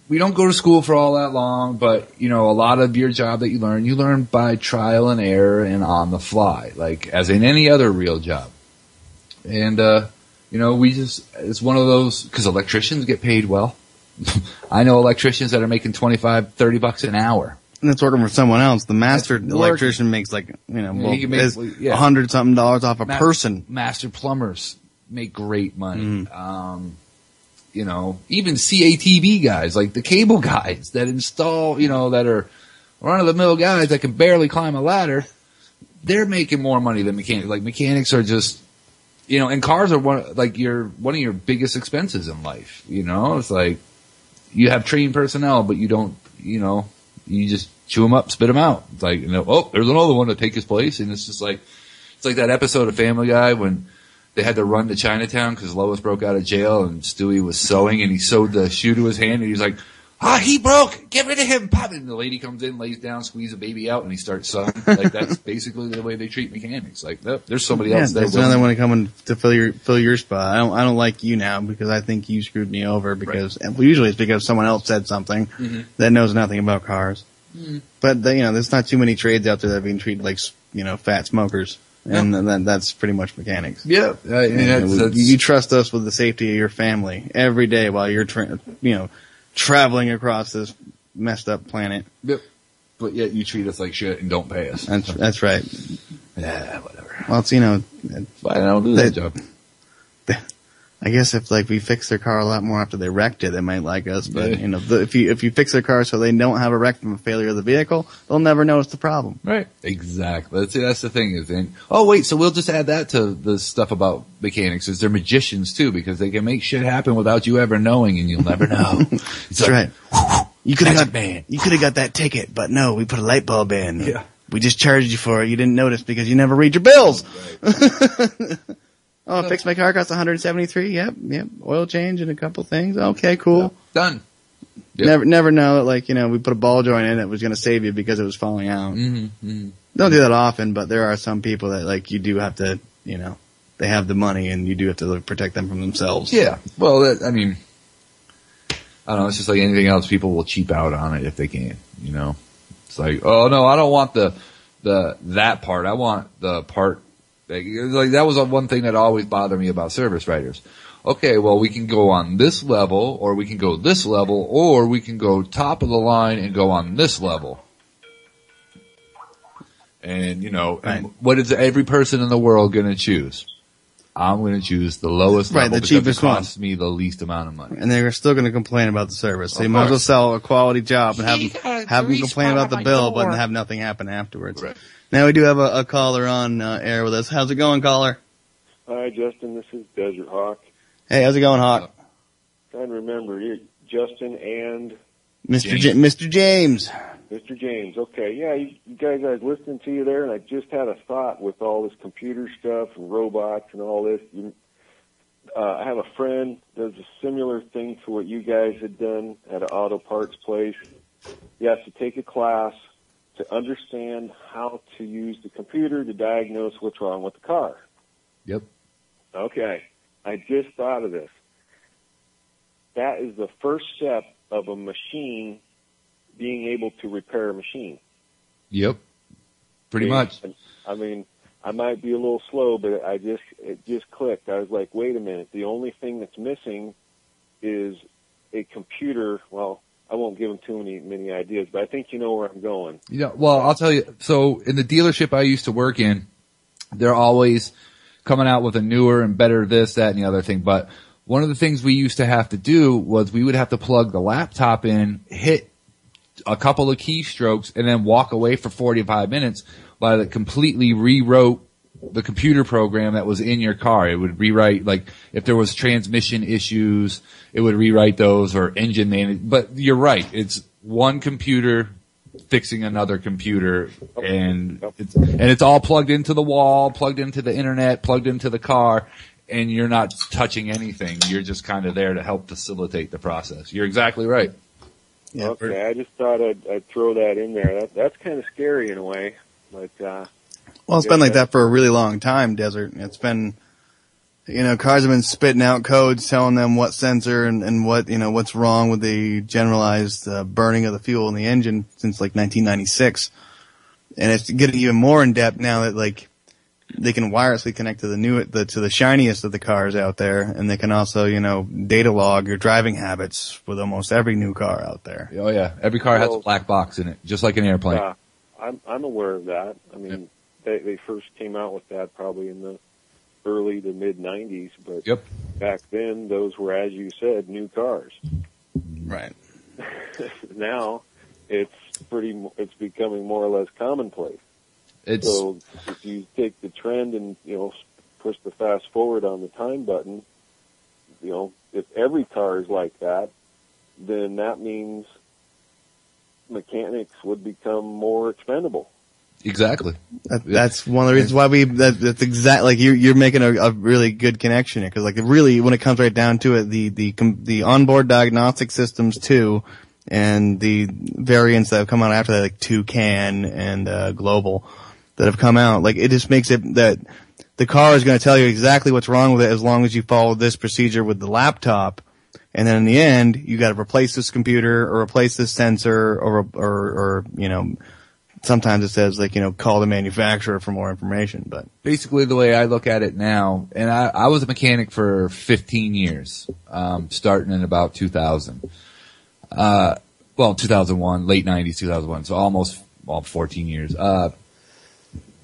we don't go to school for all that long, but, a lot of your job that you learn by trial and error and on the fly, like, as in any other real job. And, it's one of those, because electricians get paid well. I know electricians that are making $25-30 an hour. And that's working for someone else. The master electrician makes like, $100-something off a person. Master plumbers make great money. Even CATV guys, like the cable guys that install, that are run-of-the-mill guys that can barely climb a ladder, they're making more money than mechanics. Like mechanics are just, and cars are one of your biggest expenses in life. It's like you have trained personnel, but you don't, you just chew them up, spit them out. It's like, there's another one to take his place. And it's just like, it's like that episode of Family Guy when they had to run to Chinatown because Lois broke out of jail and Stewie was sewing and he sewed the shoe to his hand and he's like, he broke, get rid of him, pop. And the lady comes in, lays down, squeezes the baby out and he starts sewing. Like that's basically the way they treat mechanics. Like, there's somebody else there. There's another one coming to fill your spot. I don't like you now because I think you screwed me over because usually it's because someone else said something that knows nothing about cars. But there's not too many trades out there that are being treated like fat smokers, and that's pretty much mechanics. Yeah, you trust us with the safety of your family every day while you're traveling across this messed up planet. Yep. But yet you treat us like shit and don't pay us. That's right. Yeah, whatever. Well, it's I don't do that job. I guess if we fix their car a lot more after they wrecked it, they might like us. But if you fix their car so they don't have a wreck from a failure of the vehicle, they'll never notice the problem. Right. Exactly. That's the thing is, so we'll just add that to the stuff about mechanics is they're magicians too, because they can make shit happen without you ever knowing, and you'll never know. That's right. You could have got that ticket, but no, we put a light bulb in. Yeah. We just charged you for it. You didn't notice because you never read your bills. Right. Oh, fix my car costs $173. Yep. Oil change and a couple things. Okay, cool. Yep. Done. Yep. Never know that, we put a ball joint in that was going to save you because it was falling out. Mm-hmm. Don't do that often, but there are some people that, you do have to, they have the money and you do have to protect them from themselves. Yeah. Well, I don't know. It's just like anything else. People will cheap out on it if they can, It's like, oh no, I don't want that part. I want the part. Like that was one thing that always bothered me about service writers. Okay, well we can go on this level, or we can go this level, or we can go top of the line and go on this level. And right. And what is every person in the world going to choose? I'm going to choose the lowest level the because cheapest it costs me the least amount of money. And they're still going to complain about the service. So you might as well sell a quality job and have them complain about the bill, but have nothing happen afterwards. Right. Now we do have a caller on air with us. How's it going, caller? Hi, Justin. This is Desert Hawk. Hey, how's it going, Hawk? Trying to remember, you're Justin and Mr. Mr. James. Mr. James. Okay, yeah, you guys. I was listening to you there, and I just had a thought with all this computer stuff and robots and all this. I have a friend does a similar thing to what you guys had done at an auto parts place. He has to take a class to understand how to use the computer to diagnose what's wrong with the car. Yep. Okay. I just thought of this. That is the first step of a machine being able to repair a machine. Yep. Pretty much. I mean, I might be a little slow, but it just clicked. I was like, wait a minute. The only thing that's missing is a computer. Well, I won't give them too many ideas, but I think you know where I'm going. Well, I'll tell you. So in the dealership I used to work in, they're always coming out with a newer and better this, that, and the other thing. But one of the things we used to have to do was we would have to plug the laptop in, hit a couple of keystrokes, and then walk away for 45 minutes while it completely rewrote the computer program that was in your car. It would rewrite, like, if there was transmission issues, it would rewrite those, or engine management. But you're right. It's one computer fixing another computer, and it's all plugged into the wall, plugged into the internet, plugged into the car, and you're not touching anything. You're just kind of there to help facilitate the process. You're exactly right. Yeah, okay, I just thought I'd throw that in there. That's kind of scary in a way, but well, it's been like that for a really long time, Desert. It's been, cars have been spitting out codes telling them what sensor and what, what's wrong with the generalized burning of the fuel in the engine since like 1996. And it's getting even more in depth now that they can wirelessly connect to the shiniest of the cars out there, and they can also, data log your driving habits with almost every new car out there. Oh yeah, every car has a black box in it, just like an airplane. Yeah, I'm aware of that. I mean, they first came out with that probably in the early to mid 90s, but back then those were, as you said, new cars. Right. Now it's becoming more or less commonplace. So if you take the trend and, push the fast forward on the time button, if every car is like that, then that means mechanics would become more expendable. Exactly. That's one of the reasons why that's exactly, you're making a really good connection here. Cause really, when it comes right down to it, the onboard diagnostic systems too, and the variants that have come out after that, like Toucan and, Global, that have come out, it just makes it that the car is going to tell you exactly what's wrong with it as long as you follow this procedure with the laptop. And then in the end, you got to replace this computer or replace this sensor or sometimes it says call the manufacturer for more information. But basically the way I look at it now, and I was a mechanic for 15 years, starting in about 2000. 2001, late 90s, 2001. So almost 14 years.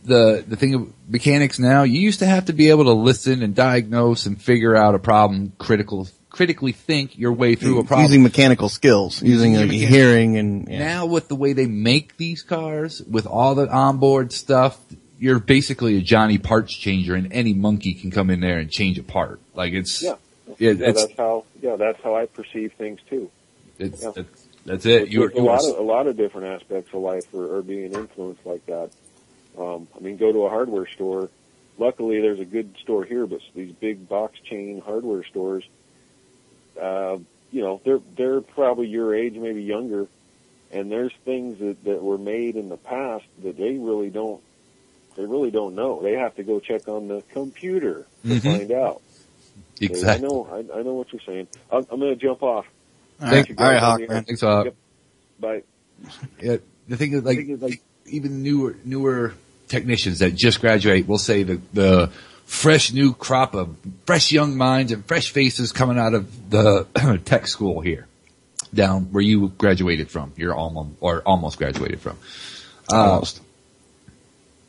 the thing of mechanics now, you used to have to be able to listen and diagnose and figure out a problem, critically think your way through a problem. Using mechanical skills, using hearing and... Yeah. Now with the way they make these cars, with all the onboard stuff, you're basically a Johnny parts changer, and any monkey can come in there and change a part. Like it's... That's how I perceive things too. That's it. A lot of different aspects of life are being influenced like that. I mean, go to a hardware store. Luckily, there's a good store here, but these big box chain hardware stores, they're probably your age, maybe younger, and there's things that were made in the past that they really don't know. They have to go check on the computer to find out. Exactly. I know what you're saying. I'm going to jump off. All right, Hawk, man. Thanks, Hawk. Yep. Bye. Yeah, the thing is, like even newer technicians that just graduate will say the fresh new crop of fresh young minds and fresh faces coming out of the tech school here, down where you graduated from, almost graduated from. Almost.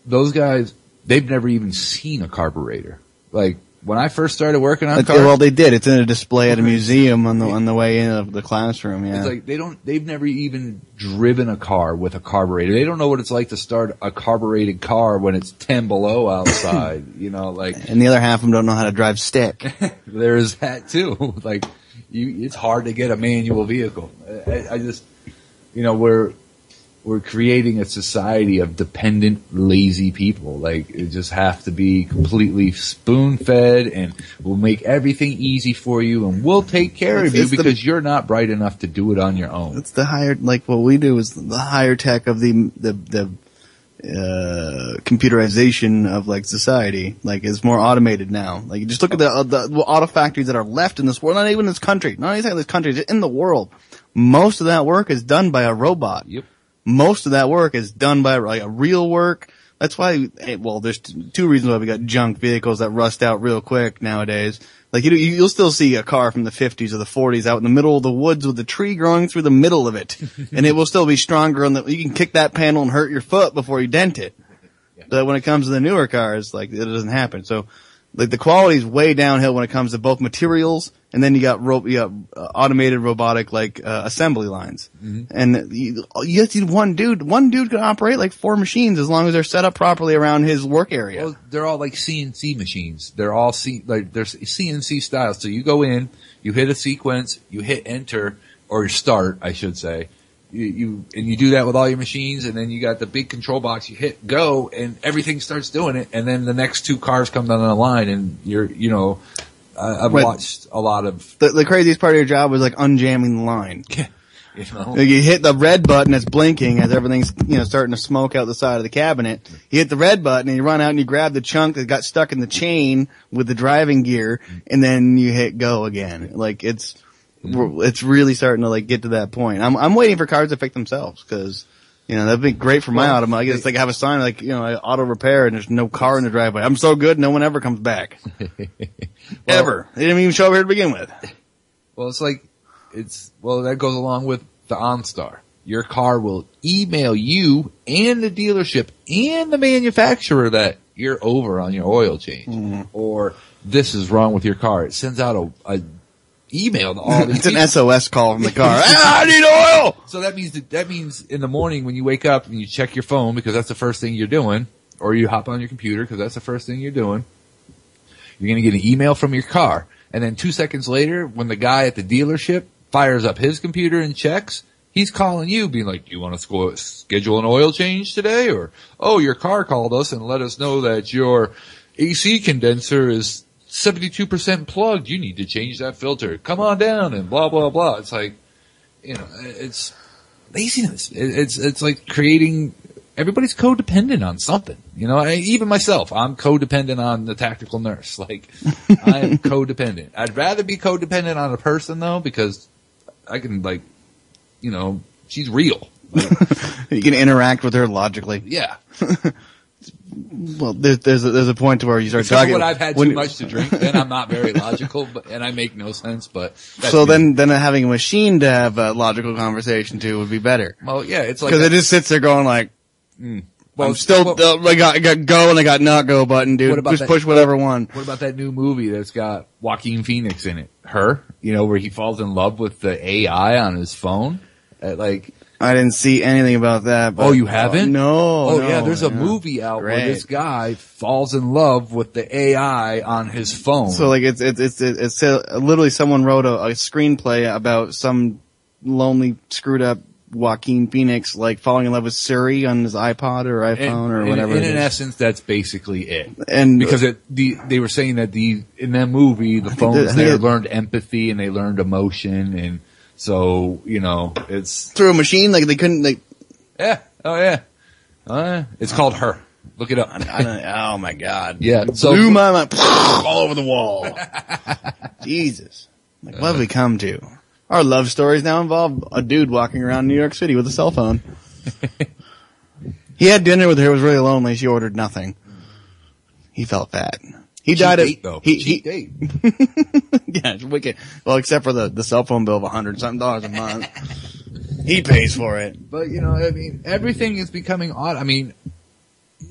Those guys, they've never even seen a carburetor. Like, when I first started working on cars. Well, they did. It's in a display at a museum on the way in of the classroom, yeah. It's like they've never even driven a car with a carburetor. They don't know what it's like to start a carbureted car when it's 10 below outside, And the other half of them don't know how to drive stick. There is that too. Like, it's hard to get a manual vehicle. I just, we're creating a society of dependent, lazy people. Like, it just have to be completely spoon-fed, and we'll make everything easy for you, and we'll take care of you because you're not bright enough to do it on your own. It's the higher, like what we do is the higher tech of the computerization of like society. Like, it's more automated now. Like, you just look at the auto factories that are left in this world, not even in this country, not even in this country, just in the world. Most of that work is done by a robot. Yep. Most of that work is done by like a real work. That's why, there's two reasons why we got junk vehicles that rust out real quick nowadays. Like, you'll still see a car from the 50s or the 40s out in the middle of the woods with a tree growing through the middle of it. And it will still be stronger you can kick that panel and hurt your foot before you dent it. But when it comes to the newer cars, like, it doesn't happen. So, like, the quality is way downhill when it comes to both materials, and then you got automated robotic, assembly lines. Mm-hmm. And you just need one dude. One dude can operate like 4 machines as long as they're set up properly around his work area. Well, they're all like CNC machines. They're all they're CNC style. So you go in, you hit a sequence, you hit enter, or start, I should say. You do that with all your machines, and then you got the big control box, you hit go, and everything starts doing it, and then the next 2 cars come down the line, and I've watched a lot of... The craziest part of your job was like unjamming the line. You hit the red button that's blinking as everything's, starting to smoke out the side of the cabinet. You hit the red button and you run out and you grab the chunk that got stuck in the chain with the driving gear, and then you hit go again. Like, it's really starting to like get to that point. I'm waiting for cars to fix themselves because, that'd be great for my automotive. I guess like have a sign like, auto repair, and there's no car in the driveway. I'm so good, no one ever comes back. Ever. They didn't even show up here to begin with. Well, that goes along with the OnStar. Your car will email you and the dealership and the manufacturer that you're over on your oil change, or this is wrong with your car. It sends out a email to all these It's an SOS call from the car. I need oil! So that means in the morning when you wake up and you check your phone, because that's the first thing you're doing, or you hop on your computer because that's the first thing you're doing, you're going to get an email from your car. And then 2 seconds later, when the guy at the dealership fires up his computer and checks, he's calling you being like, do you want to schedule an oil change today? Or, oh, your car called us and let us know that your AC condenser is 72% plugged. You need to change that filter. Come on down and blah, blah, blah. It's like, it's laziness. It's like creating, everybody's codependent on something. Even myself, I'm codependent on the tactical nurse. Like, I am codependent. I'd rather be codependent on a person though, because I can she's real. Like, you can interact with her logically. Yeah. Well, there's a point to where you start talking. When I've had too much to drink, then I'm not very logical, and I make no sense. But so then having a machine to have a logical conversation to would be better. Well, yeah, it's like because it just sits there going like, Well, I'm still, I got go and I got not go button, dude. Just push whatever one. What about that new movie that's got Joaquin Phoenix in it? Her? Where he falls in love with the AI on his phone? I didn't see anything about that. But, oh, you haven't? No. Oh, yeah, there's a movie out where this guy falls in love with the AI on his phone. So, it's literally someone wrote a screenplay about some lonely, screwed up Joaquin Phoenix, falling in love with Siri on his iPod or iPhone or whatever. In essence, that's basically it. And because they were saying that in that movie, the phones there learned empathy and they learned emotion, and so it's through a machine. They couldn't. Yeah. Oh yeah. It's called Her. Look it up. Oh my God. Yeah. So blew my mind all over the wall. Jesus. What have we come to? Our love stories now involve a dude walking around New York City with a cell phone. He had dinner with her. It was really lonely. She ordered nothing. He felt fat. He died of cheap date. Yeah, it's wicked. Well, except for the cell phone bill of $100-something a month. He pays for it. But everything is becoming odd. I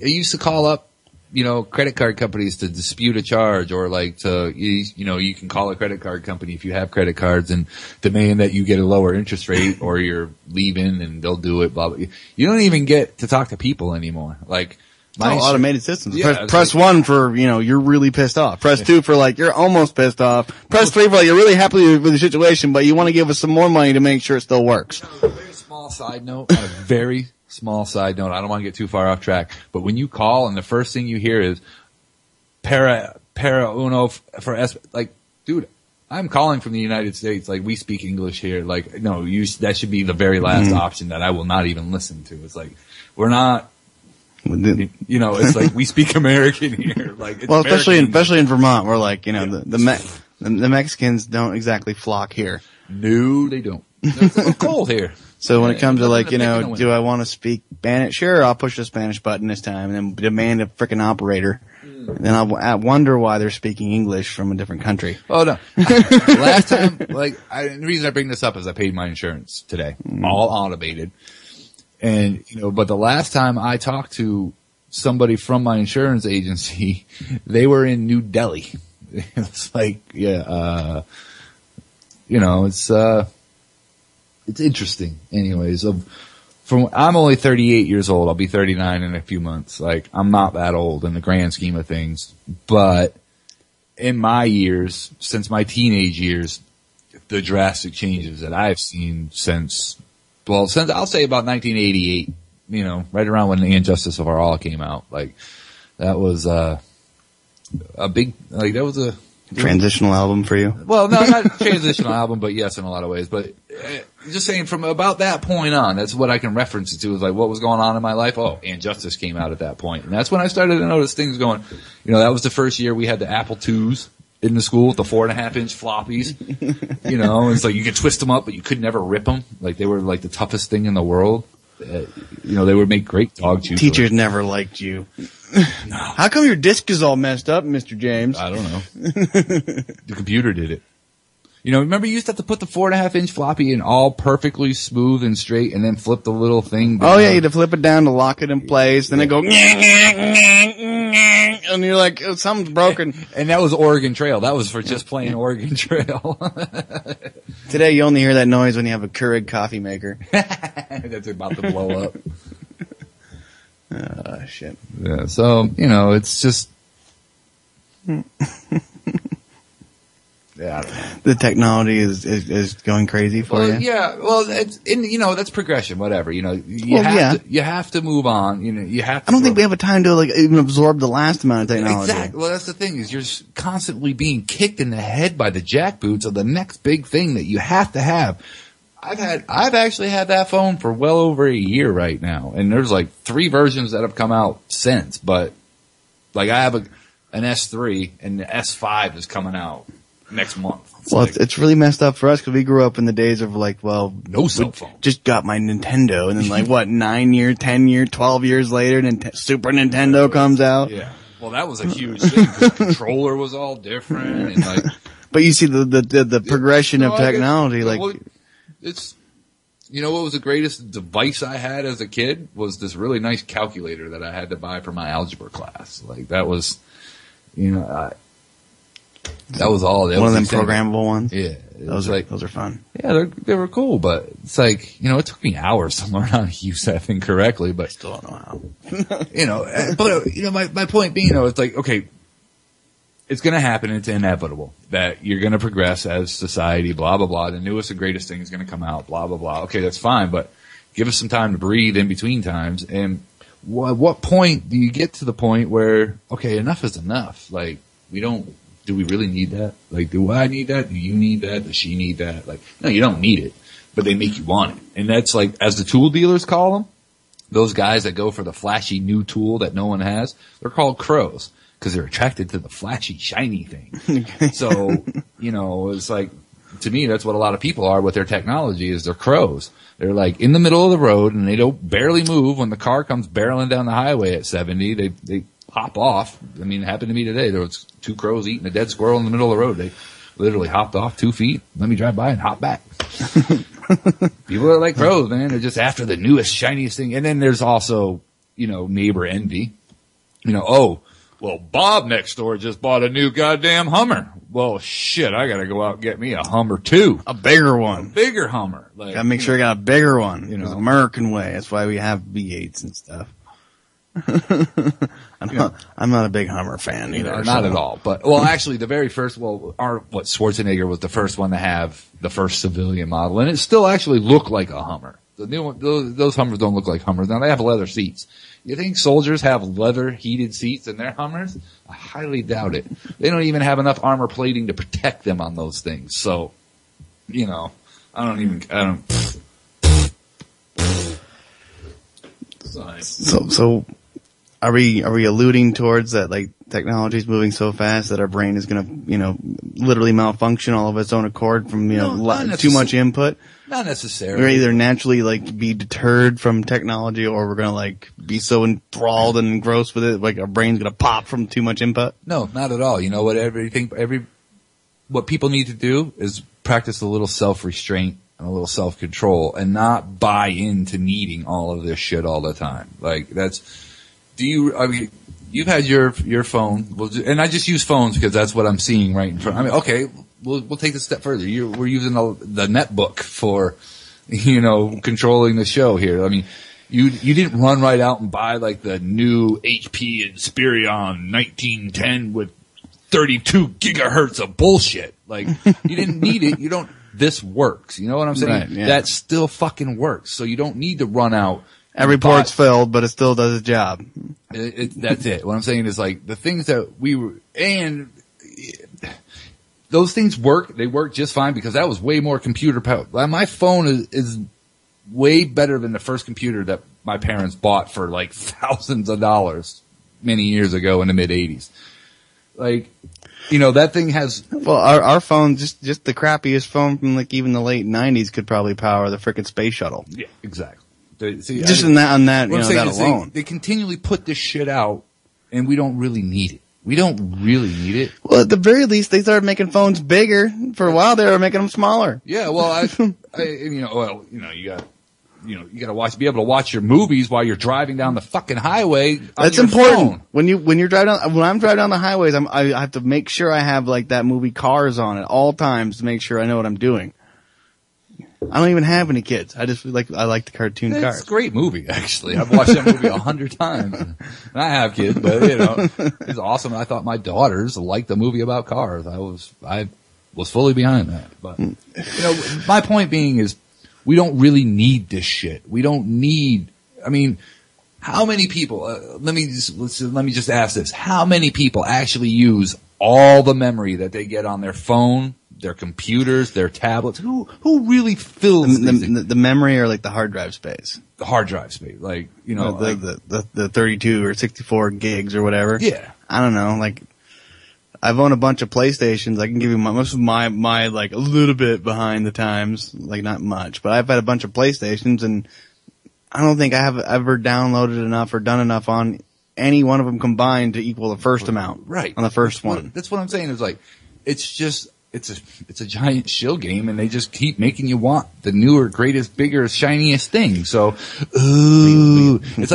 used to call up credit card companies to dispute a charge, or you can call a credit card company if you have credit cards and demand that you get a lower interest rate or you're leaving and they'll do it, blah, blah. You don't even get to talk to people anymore. Automated systems. Yeah, press 1 for, you're really pissed off. Press 2 for you're almost pissed off. Press 3 for you're really happy with the situation, but you want to give us some more money to make sure it still works. A very small side note, I don't want to get too far off track, but when you call and the first thing you hear is para uno for S, dude, I'm calling from the United States. We speak English here. No, that should be the very last option that I will not even listen to. It's we're not, it's we speak American here. Well, especially in Vermont, where the Mexicans don't exactly flock here. No, they don't. It's a little cold here. So when it comes to do I want to speak Spanish? Sure, I'll push the Spanish button this time and then demand a frickin' operator. And then I wonder why they're speaking English from a different country. Oh no. Last time, the reason I bring this up is I paid my insurance today. All automated. And, but the last time I talked to somebody from my insurance agency, they were in New Delhi. It's it's interesting. Anyways, I'm only 38 years old. I'll be 39 in a few months. I'm not that old in the grand scheme of things. But in my years, since my teenage years, the drastic changes that I've seen since I'll say about 1988, right around when the Injustice of Our All came out. That was a big, that was a transitional album for you. Well, no, not a transitional album, but yes, in a lot of ways. But just saying, from about that point on, that's what I can reference it to. Is what was going on in my life. Oh, Injustice came out at that point, and that's when I started to notice things going. That was the first year we had the Apple IIs in the school with the 4.5-inch floppies. It's you could twist them up, but you could never rip them. They were the toughest thing in the world. They would make great dog chews. Teachers never liked you. No. How come your disc is all messed up, Mr. James? I don't know. The computer did it. Remember you used to have to put the 4.5-inch floppy in all perfectly smooth and straight and then flip the little thing down. Oh yeah, you had to flip it down to lock it in place. Then it go, and you're like, oh, something's broken. And that was Oregon Trail. That was for just playing Oregon Trail. Today you only hear that noise when you have a Keurig coffee maker. That's about to blow up. Shit. Yeah, so, it's just... Yeah, I don't know. The technology is going crazy for you. Yeah, well, that's progression. Whatever, you have to move on. You have to. I don't think we have a time to even absorb the last amount of technology. Exactly. Well, that's the thing is you're constantly being kicked in the head by the jackboots of the next big thing that you have to have. I've actually had that phone for well over a year right now, and there's 3 versions that have come out since. But I have an S3, and the S5 is coming out next month. It's really messed up for us because we grew up in the days of no cell phone. Just got my Nintendo, and then 9 years, 10 years, 12 years later, Super Nintendo comes out. Yeah. Well, that was a huge thing because the controller was all different, and But you see the progression of technology, it's You know what was the greatest device I had as a kid? Was this really nice calculator that I had to buy for my algebra class. Like, that was, that was all. That One was of them exciting. programmable ones? Yeah. Those are fun. Yeah, they were cool, but it's like, it took me hours to learn how to use that thing correctly, but. Still don't know how. My point being, it's like, okay, it's going to happen. It's inevitable that you're going to progress as society, blah, blah, blah. The newest and greatest thing is going to come out, blah, blah, blah. Okay, that's fine, but give us some time to breathe in between times. And what point do you get to the point where, okay, enough is enough? Like, do we really need that? Like, do I need that? Do you need that? Does she need that? Like, no, you don't need it, but they make you want it. And that's like, as the tool dealers call them, those guys that go for the flashy new tool that no one has, they're called crows. Because they're attracted to the flashy, shiny thing. So, it's like, to me, that's what a lot of people are with their technology is they're crows. They're like in the middle of the road and they don't barely move. When the car comes barreling down the highway at 70, they hop off. I mean, it happened to me today. There was 2 crows eating a dead squirrel in the middle of the road. They literally hopped off 2 feet. Let me drive by and hop back. People are like crows, man. They're just after the newest, shiniest thing. And then there's also, neighbor envy. Well, Bob next door just bought a new goddamn Hummer. Well, shit, I gotta go out and get me a Hummer too. A bigger one. A bigger Hummer. Like, Gotta make sure I got a bigger one. It's American way. That's why we have V8s and stuff. I'm not a big Hummer fan either. Not at all. But, actually, the very first, Schwarzenegger was the first one to have the first civilian model. And it still actually looked like a Hummer. The new one, those Hummers don't look like Hummers. Now, they have leather seats. You think soldiers have leather heated seats in their Hummers? I highly doubt it. They don't even have enough armor plating to protect them on those things. So, I don't. So are we alluding towards that, like, technology's moving so fast that our brain is gonna, literally malfunction all of its own accord from, too much input? Not necessarily. We're either naturally, be deterred from technology, or we're gonna, be so enthralled and engrossed with it, our brain's gonna pop from too much input? No, not at all. You know what? What people need to do is practice a little self-restraint and a little self-control and not buy into needing all of this shit all the time. You've had your phone, and I just use phones because that's what I'm seeing right in front. Okay, we'll take it a step further. We're using the netbook for, controlling the show here. You didn't run right out and buy the new HP Inspiron 1910 with 32 gigahertz of bullshit. You didn't need it. This works. You know what I'm saying? Right, yeah. That still fucking works. So you don't need to run out. Every port's filled, but it still does its job. That's it. What I'm saying is the things that and those things work. They work just fine because that was way more computer power. My phone is way better than the first computer that my parents bought for thousands of dollars many years ago in the mid 80s. That thing has. Well, our phone, just the crappiest phone from even the late 90s could probably power the frickin' space shuttle. Yeah, exactly. On that alone. They continually put this shit out, and we don't really need it. We don't really need it. Well, at the very least, they started making phones bigger. For a while, they were making them smaller. Yeah, well, you got, you got to be able to watch your movies while you're driving down the fucking highway. That's important. When I'm driving down the highways, I have to make sure I have that movie Cars on at all times to make sure I know what I'm doing. I don't even have any kids. I like the cartoon Cars. It's a great movie, actually. I've watched that movie 100 times. And I have kids, but it's awesome. I thought my daughters liked the movie about cars. I was fully behind that. But my point being is, we don't really need this shit. We don't need. How many people? Let me just ask this: how many people actually use all the memory that they get on their phone, their computers, their tablets? Who really fills the memory, or the hard drive space? The hard drive space, the 32 or 64 gigs or whatever. Yeah, I don't know. I've owned a bunch of PlayStations. I can give you most of my a little bit behind the times, not much, but I've had a bunch of PlayStations, and I don't think I have ever downloaded enough or done enough on any one of them combined to equal the first amount. Right. On the first one. That's what I'm saying is it's just it's a giant shill game, and they just keep making you want the newer, greatest, bigger, shiniest thing. So, ooh, it's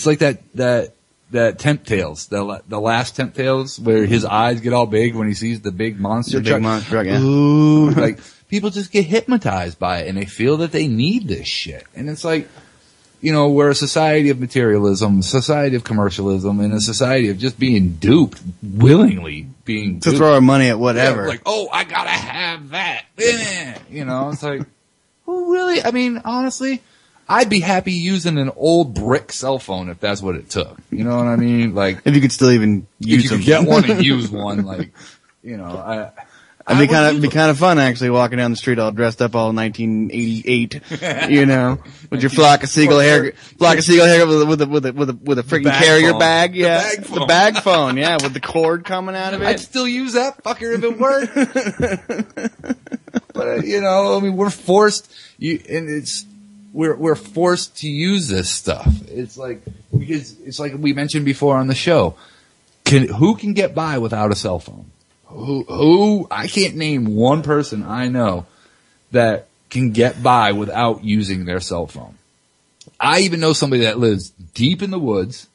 like that Temp Tales, the last Temp Tales, where his eyes get all big when he sees the big monster truck. Big monster truck, yeah. Ooh, like people just get hypnotized by it, and they feel that they need this shit. And it's like, you know, we're a society of materialism, a society of commercialism, and a society of just being duped, willingly being duped. To throw our money at whatever. Yeah, like, oh, I gotta have that. You know, it's like, well, really? I mean, honestly, I'd be happy using an old brick cell phone if that's what it took. You know what I mean? Like, if you could still even use them. If you could get one and use one, like, you know, It'd be kind of fun actually walking down the street all dressed up all 1988, you know, with your flock of seagull hair with a freaking carrier phone. bag, yeah, The bag phone, yeah, with the cord coming out of it. I'd still use that fucker if it worked. But you know, I mean, we're forced. We're forced to use this stuff. It's like, because it's like we mentioned before on the show. Who can get by without a cell phone? Who I can't name one person I know that can get by without using their cell phone. I even know somebody that lives deep in the woods,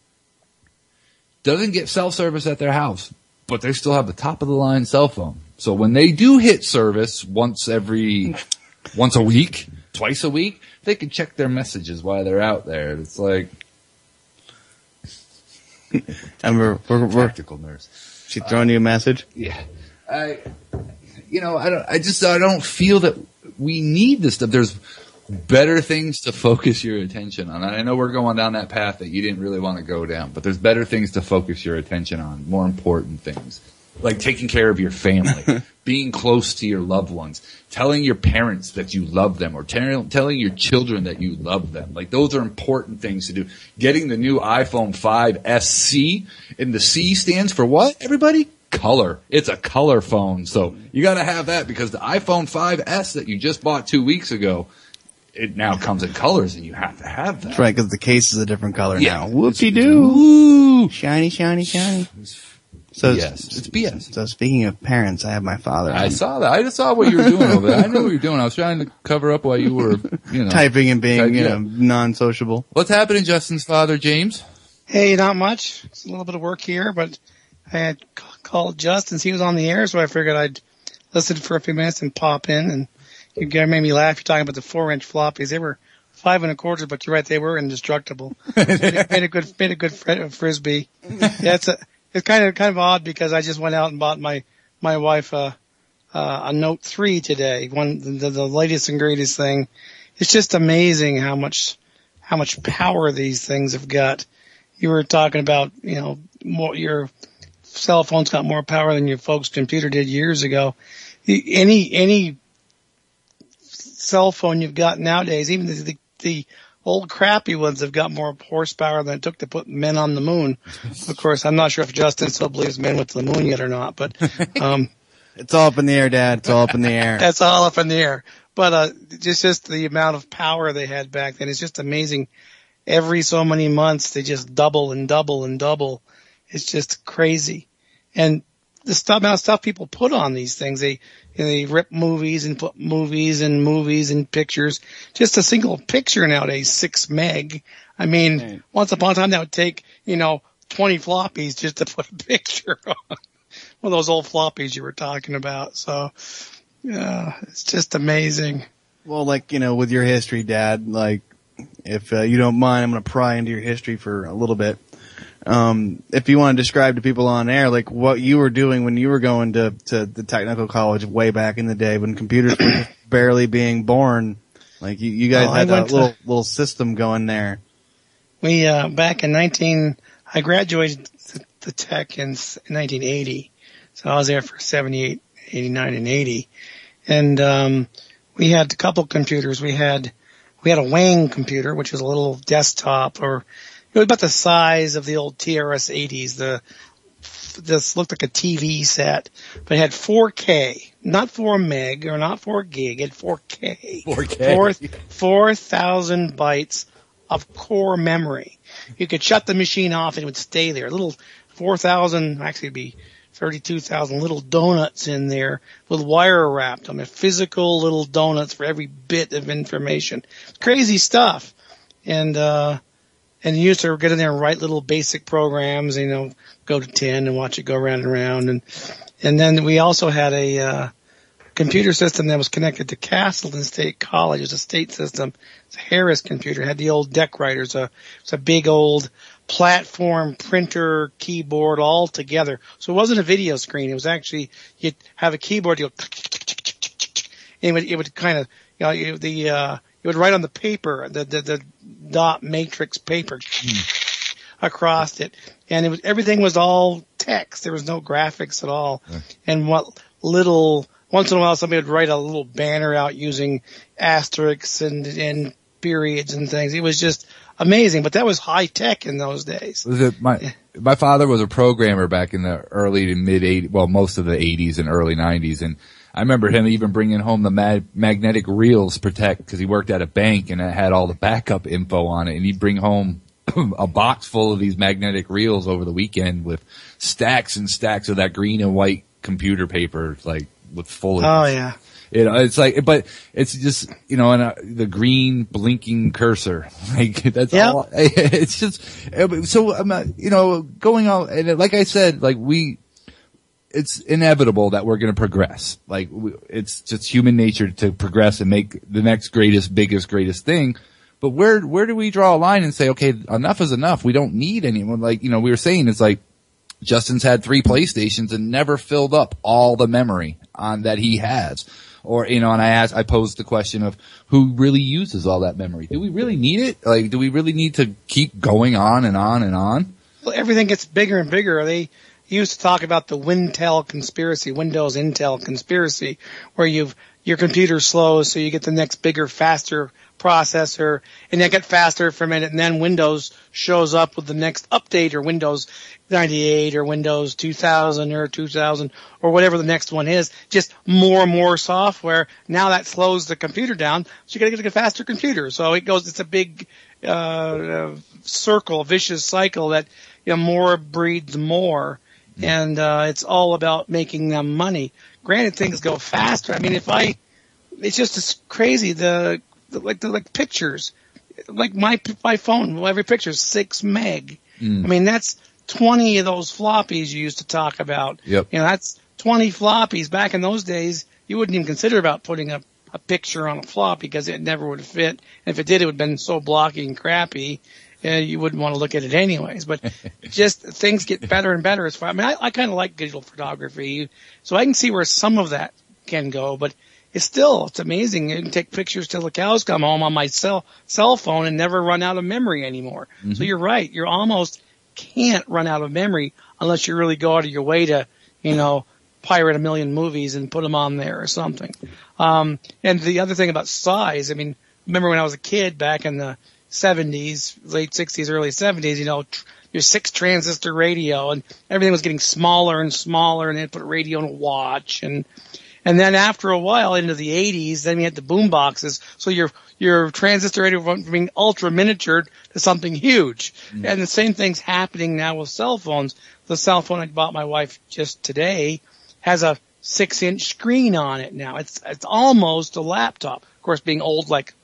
doesn't get cell service at their house, but they still have the top of the line cell phone. So when they do hit service once a week, twice a week, they can check their messages while they're out there. It's like, and we're practical nurse. She throwing you a message? Yeah. I don't feel that we need this stuff. There's better things to focus your attention on. And I know we're going down that path that you didn't really want to go down, but there's better things to focus your attention on, more important things. Like taking care of your family, being close to your loved ones, telling your parents that you love them, or telling your children that you love them. Like, those are important things to do. Getting the new iPhone 5 SC, and the C stands for what, everybody? Color. It's a color phone. So you got to have that, because the iPhone 5S that you just bought 2 weeks ago, it now comes in colors, and you have to have that. That's right, because the case is a different color now. Whoopsie-doo. Woo! Shiny, shiny, shiny. So BS. It's BS. So speaking of parents, I have my father. I saw that. I just saw what you were doing over there. I knew what you were doing. I was trying to cover up while you were, typing and being, non-sociable. What's happening, Justyn's father, James? Hey, not much. It's a little bit of work here, but I had called Justyn. He was on the air, so I figured I'd listen for a few minutes and pop in. And you made me laugh. You're talking about the 4-inch floppies. They were 5 1/4, but you're right, they were indestructible. made a good frisbee. Yeah, it's kind of odd, because I just went out and bought my wife a Note 3 today. The latest and greatest thing. It's just amazing how much power these things have got. You were talking about, your cell phone's got more power than your folks' computer did years ago. Any cell phone you've got nowadays, even the old crappy ones, have got more horsepower than it took to put men on the moon. Of course, I'm not sure if Justyn still believes men went to the moon yet or not, but it's all up in the air, Dad. It's all up in the air. That's all up in the air. But just the amount of power they had back then is just amazing. Every so many months, they just double and double and double. It's just crazy. And the amount of stuff people put on these things, they rip movies and put movies and pictures. Just a single picture nowadays, 6 meg. I mean, right. Once upon a time that would take, 20 floppies just to put a picture on. One of those old floppies you were talking about. So, it's just amazing. Well, with your history, Dad, if you don't mind, I'm going to pry into your history for a little bit. If you want to describe to people on air, what you were doing when you were going to the technical college way back in the day when computers were barely being born, you guys had a little system going there. We, back in I graduated the tech in 1980. So I was there for 78, 89, and 80. And, we had a couple computers. We had a Wang computer, which was a little desktop, or it was about the size of the old TRS-80s. This looked like a TV set, but it had 4K, not 4 meg or not 4 gig. It had 4K. 4K. 4,000 bytes of core memory. You could shut the machine off and it would stay there. A little 4,000, actually it'd be 32,000 little donuts in there with wire wrapped. I mean, physical little donuts for every bit of information. Crazy stuff. And you used to get in there and write little basic programs, go to 10 and watch it go around and around. And then we also had a computer system that was connected to Castleton State College. It was a state system. It's a Harris computer. It had the old deck writers. It's a big old platform printer keyboard all together. So it wasn't a video screen. It was actually, you'd have a keyboard, you'd go, and it would kind of, it would write on the paper, the dot matrix paper across it. And everything was all text. There was no graphics at all. And once in a while somebody would write a little banner out using asterisks and periods and things. It was just amazing, but that was high tech in those days. My father was a programmer back in the early to mid 80s, well, most of the 80s and early 90s, and I remember him even bringing home the magnetic reels because he worked at a bank and it had all the backup info on it, and he'd bring home a box full of these magnetic reels over the weekend with stacks and stacks of that green and white computer paper, like with full of. Oh yeah. It's like, but it's just, and the green blinking cursor. Like, that's all. It's just, so, going on, and like I said, like it's inevitable that we're going to progress. Like, it's just human nature to progress and make the next greatest, biggest, greatest thing. But where do we draw a line and say, okay, enough is enough. We don't need anyone. Like, we were saying, it's like, Justyn's had 3 PlayStations and never filled up all the memory that he has. Or, and I posed the question of who really uses all that memory? Do we really need it? Like, do we really need to keep going on and on and on? Well, everything gets bigger and bigger. They used to talk about the Wintel conspiracy, Windows Intel conspiracy, where your computer's slow, so you get the next bigger, faster processor, and they get faster for a minute, and then Windows shows up with the next update, or Windows 98 or Windows 2000 or 2000 or whatever the next one is, just more and more software. Now that slows the computer down, so you gotta get a faster computer. So it's a big circle, vicious cycle that more breeds more, and it's all about making them money. Granted, things go faster. I mean, it's just crazy. The pictures, like my phone, every picture is 6 meg. I mean, that's 20 of those floppies you used to talk about. Yep. That's 20 floppies. Back in those days, you wouldn't even consider about putting a picture on a flop because it never would fit. And if it did, it would have been so blocky and crappy, you wouldn't want to look at it anyways. But just things get better and better as far. I mean, I kind of like digital photography, so I can see where some of that can go, but it's amazing. You can take pictures till the cows come home on my cell phone and never run out of memory anymore. Mm-hmm. So you're right. You almost can't run out of memory unless you really go out of your way to, pirate a million movies and put them on there or something. And the other thing about size, I mean, remember when I was a kid back in the 70s, late 60s, early 70s, your 6 transistor radio and everything was getting smaller and smaller, and they'd put a radio in a watch, and then after a while, into the 80s, then we had the boom boxes. So your transistor radio went from being ultra miniatured to something huge. Mm. And the same thing's happening now with cell phones. The cell phone I bought my wife just today has a 6-inch screen on it now. It's almost a laptop. Of course, being old like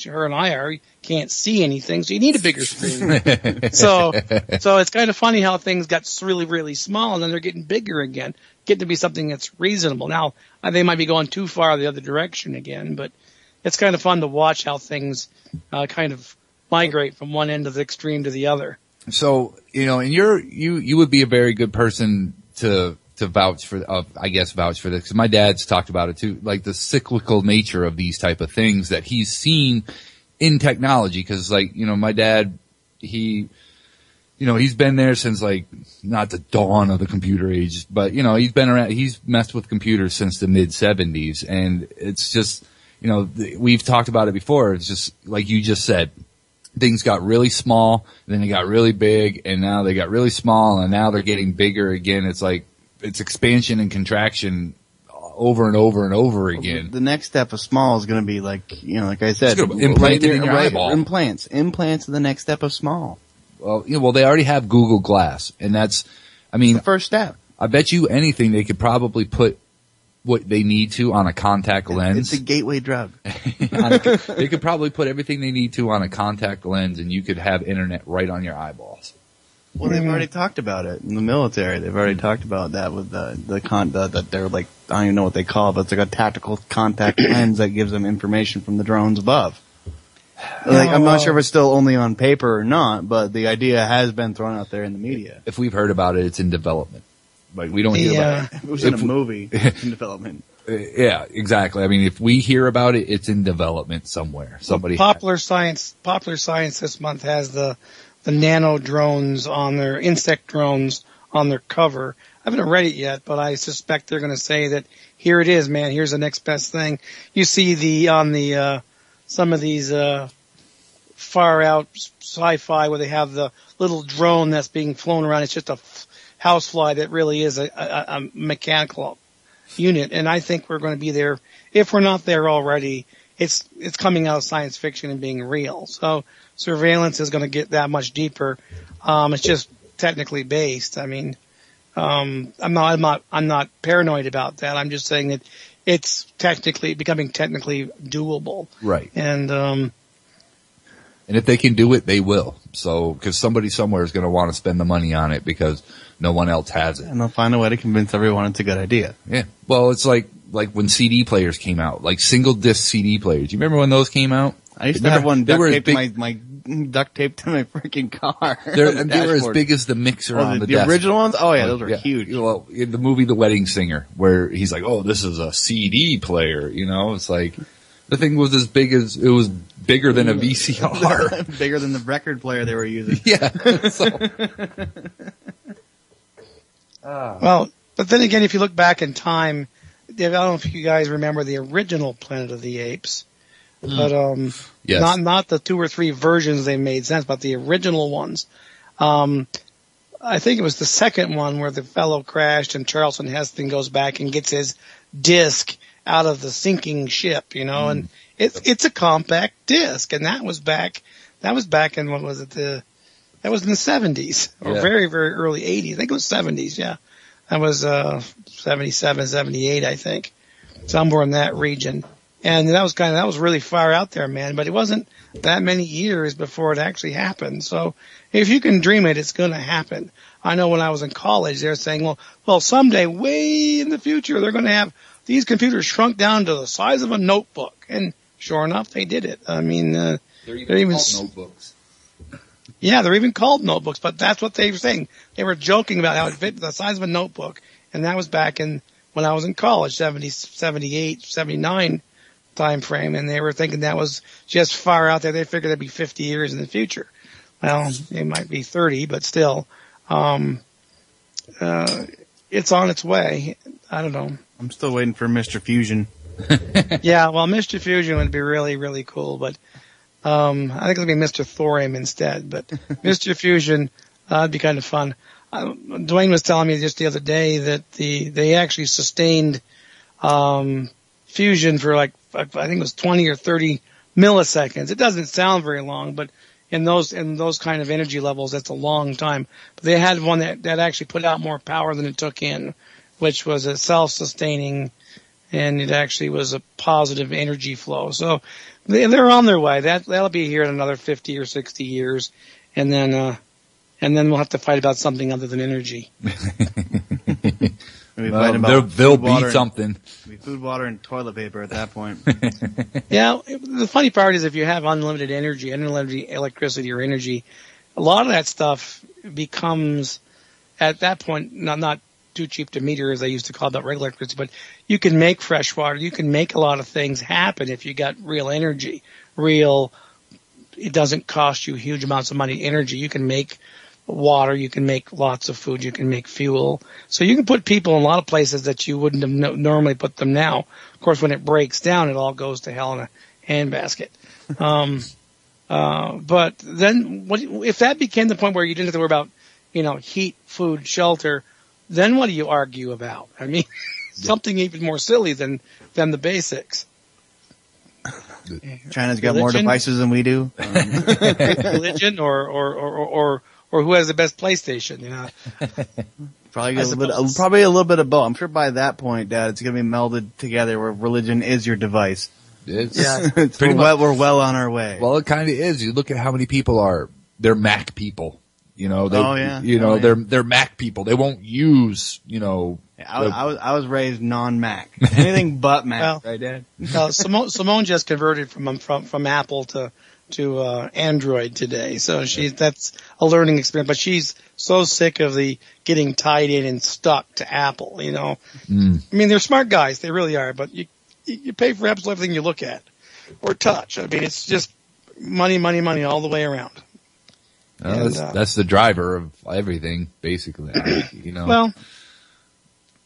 her and I are, you can't see anything, so you need a bigger screen. So it's kind of funny how things got really, really small, and then they're getting bigger again, getting to be something that's reasonable. Now, they might be going too far the other direction again, but it's kind of fun to watch how things kind of migrate from one end of the extreme to the other. So, and you would be a very good person to vouch for this. 'Cause my dad's talked about it too, like the cyclical nature of these type of things that he's seen in technology. 'Cause my dad, he's been there since not the dawn of the computer age, but he's been around, he's messed with computers since the mid 70s. And it's just, we've talked about it before. It's just like you just said, things got really small, then they got really big, and now they got really small, and now they're getting bigger again. It's like, it's expansion and contraction over and over and over again. The next step of small is going to be like I said, implanted in your eyeball. Implants are the next step of small. Well, they already have Google Glass, and that's the first step. I bet you anything they could probably put what they need to on a contact lens. It's a gateway drug. They could probably put everything they need to on a contact lens, and you could have internet right on your eyeballs. Well, they've already talked about it in the military. They've already talked about that with that they're like, I don't even know what they call it, but it's like a tactical contact lens that gives them information from the drones above. Like, I'm not sure if it's still only on paper or not, but the idea has been thrown out there in the media. If we've heard about it, it's in development. Like, we don't hear about it. It was in a movie in development. Yeah, exactly. I mean, if we hear about it, it's in development somewhere. Somebody. Popular Science this month has the nano drones on their insect drones on their cover. I haven't read it yet, but I suspect they're going to say that here it is, man. Here's the next best thing. You see some of these far out sci-fi where they have the little drone that's being flown around. It's just a housefly that really is a mechanical unit, and I think we're going to be there. If we're not there already, it's coming out of science fiction and being real. So surveillance is going to get that much deeper. It's just technically based. I mean, I'm not paranoid about that. I'm just saying that it's becoming technically doable. Right. And if they can do it, they will. So, because somebody somewhere is going to want to spend the money on it because no one else has it. And they'll find a way to convince everyone it's a good idea. Yeah. Well, it's like when CD players came out, like single disc CD players. You remember when those came out? I used to have one duct taped to my duct taped to my freaking car. They were as big as the mixer on the desk. The original ones? Oh yeah, those were huge. Well, in the movie The Wedding Singer, where he's like, "Oh, this is a CD player," you know, it's like the thing was as big as it was bigger than a VCR, bigger than the record player they were using. Yeah. Well, but then again, if you look back in time, I don't know if you guys remember the original Planet of the Apes, but yes. not the 2 or 3 versions they made sense, but the original ones. I think it was the second one where the fellow crashed and Charlton Heston goes back and gets his disc out of the sinking ship, you know, and it's a compact disc, and that was back in, what was it, that was in the 70s, or very, very early 80s. I think it was 70s, yeah. That was 77, 78, I think, somewhere in that region. And that was really far out there, man, but it wasn't that many years before it actually happened. So if you can dream it, it's going to happen. I know when I was in college, they were saying, well, someday, way in the future, they're going to have these computers shrunk down to the size of a notebook. And sure enough, they did it. I mean, they're even called notebooks. Yeah, they're even called notebooks, but that's what they were saying. They were joking about how it fit the size of a notebook. And that was back when I was in college, 70, 78, 79 time frame. And they were thinking that was just far out there. They figured it'd be 50 years in the future. Well, it might be 30, but still, it's on its way. I don't know. I'm still waiting for Mr. Fusion. Yeah, well, Mr. Fusion would be really, really cool, but I think it'll be Mr. Thorium instead. But Mr. Fusion, that'd be kind of fun. Dwayne was telling me just the other day that they actually sustained fusion for like, I think it was 20 or 30 milliseconds. It doesn't sound very long, but in those kind of energy levels, that's a long time. But they had one that actually put out more power than it took in, which was a self-sustaining, and it actually was a positive energy flow. So they're on their way. That'll be here in another 50 or 60 years, and then we'll have to fight about something other than energy. They'll beat something. It'll be food, water, and toilet paper at that point. Yeah, the funny part is if you have unlimited energy, unlimited electricity or energy, a lot of that stuff becomes, at that point, not too cheap to meter, as they used to call it, about regular electricity, but you can make fresh water. You can make a lot of things happen if you got real energy. It doesn't cost you huge amounts of money energy. You can make water, you can make lots of food, you can make fuel. So you can put people in a lot of places that you wouldn't have normally put them now. Of course, when it breaks down, it all goes to hell in a handbasket. But then if that became the point where you didn't have to worry about, heat, food, shelter, then what do you argue about? I mean, something even more silly than the basics. China's got more devices than we do. Religion or who has the best PlayStation, Probably a little bit of both. I'm sure by that point, Dad, it's going to be melded together where religion is your device. It's pretty much. We're well on our way. Well, it kind of is. You look at how many people they're Mac people. You know, they're Mac people. They won't use, I was raised non-Mac. Anything but Mac, right, Dad? Simone just converted from Apple to Android today. So that's a learning experience, but she's so sick of the getting tied in and stuck to Apple, I mean, they're smart guys. They really are, but you pay for absolutely everything you look at or touch. I mean, it's just money all the way around. That's the driver of everything, basically. Well,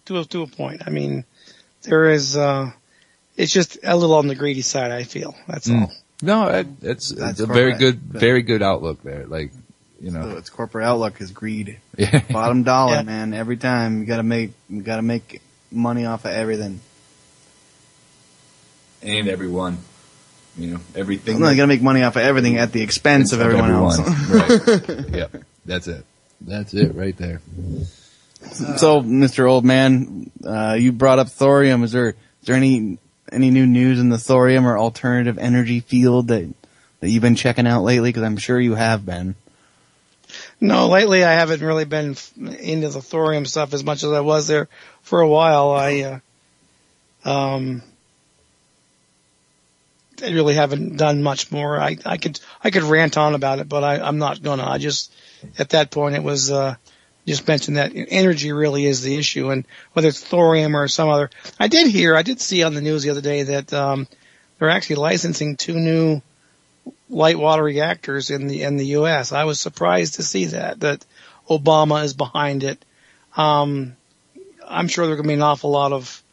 to a point. I mean, there is. It's just a little on the greedy side. I feel that's all. No, it's a very good outlook there. Like, So its corporate outlook is greed. Bottom dollar, man. Every time you gotta make money off of everything. And everyone. Everything. No, you gotta make money off of everything at the expense of everyone else. Right. Yep. That's it. That's it right there. So, Mr. Old Man, you brought up thorium. Is there any new news in the thorium or alternative energy field that you've been checking out lately? Because I'm sure you have been. No, lately I haven't really been into the thorium stuff as much as I was there for a while. I really haven't done much more. I could rant on about it, but I'm not gonna. I just, at that point, it was, just mentioned that energy really is the issue, and whether it's thorium or some other. I did see on the news the other day that, they're actually licensing 2 new light water reactors in the U.S. I was surprised to see that Obama is behind it. I'm sure there's going to be an awful lot of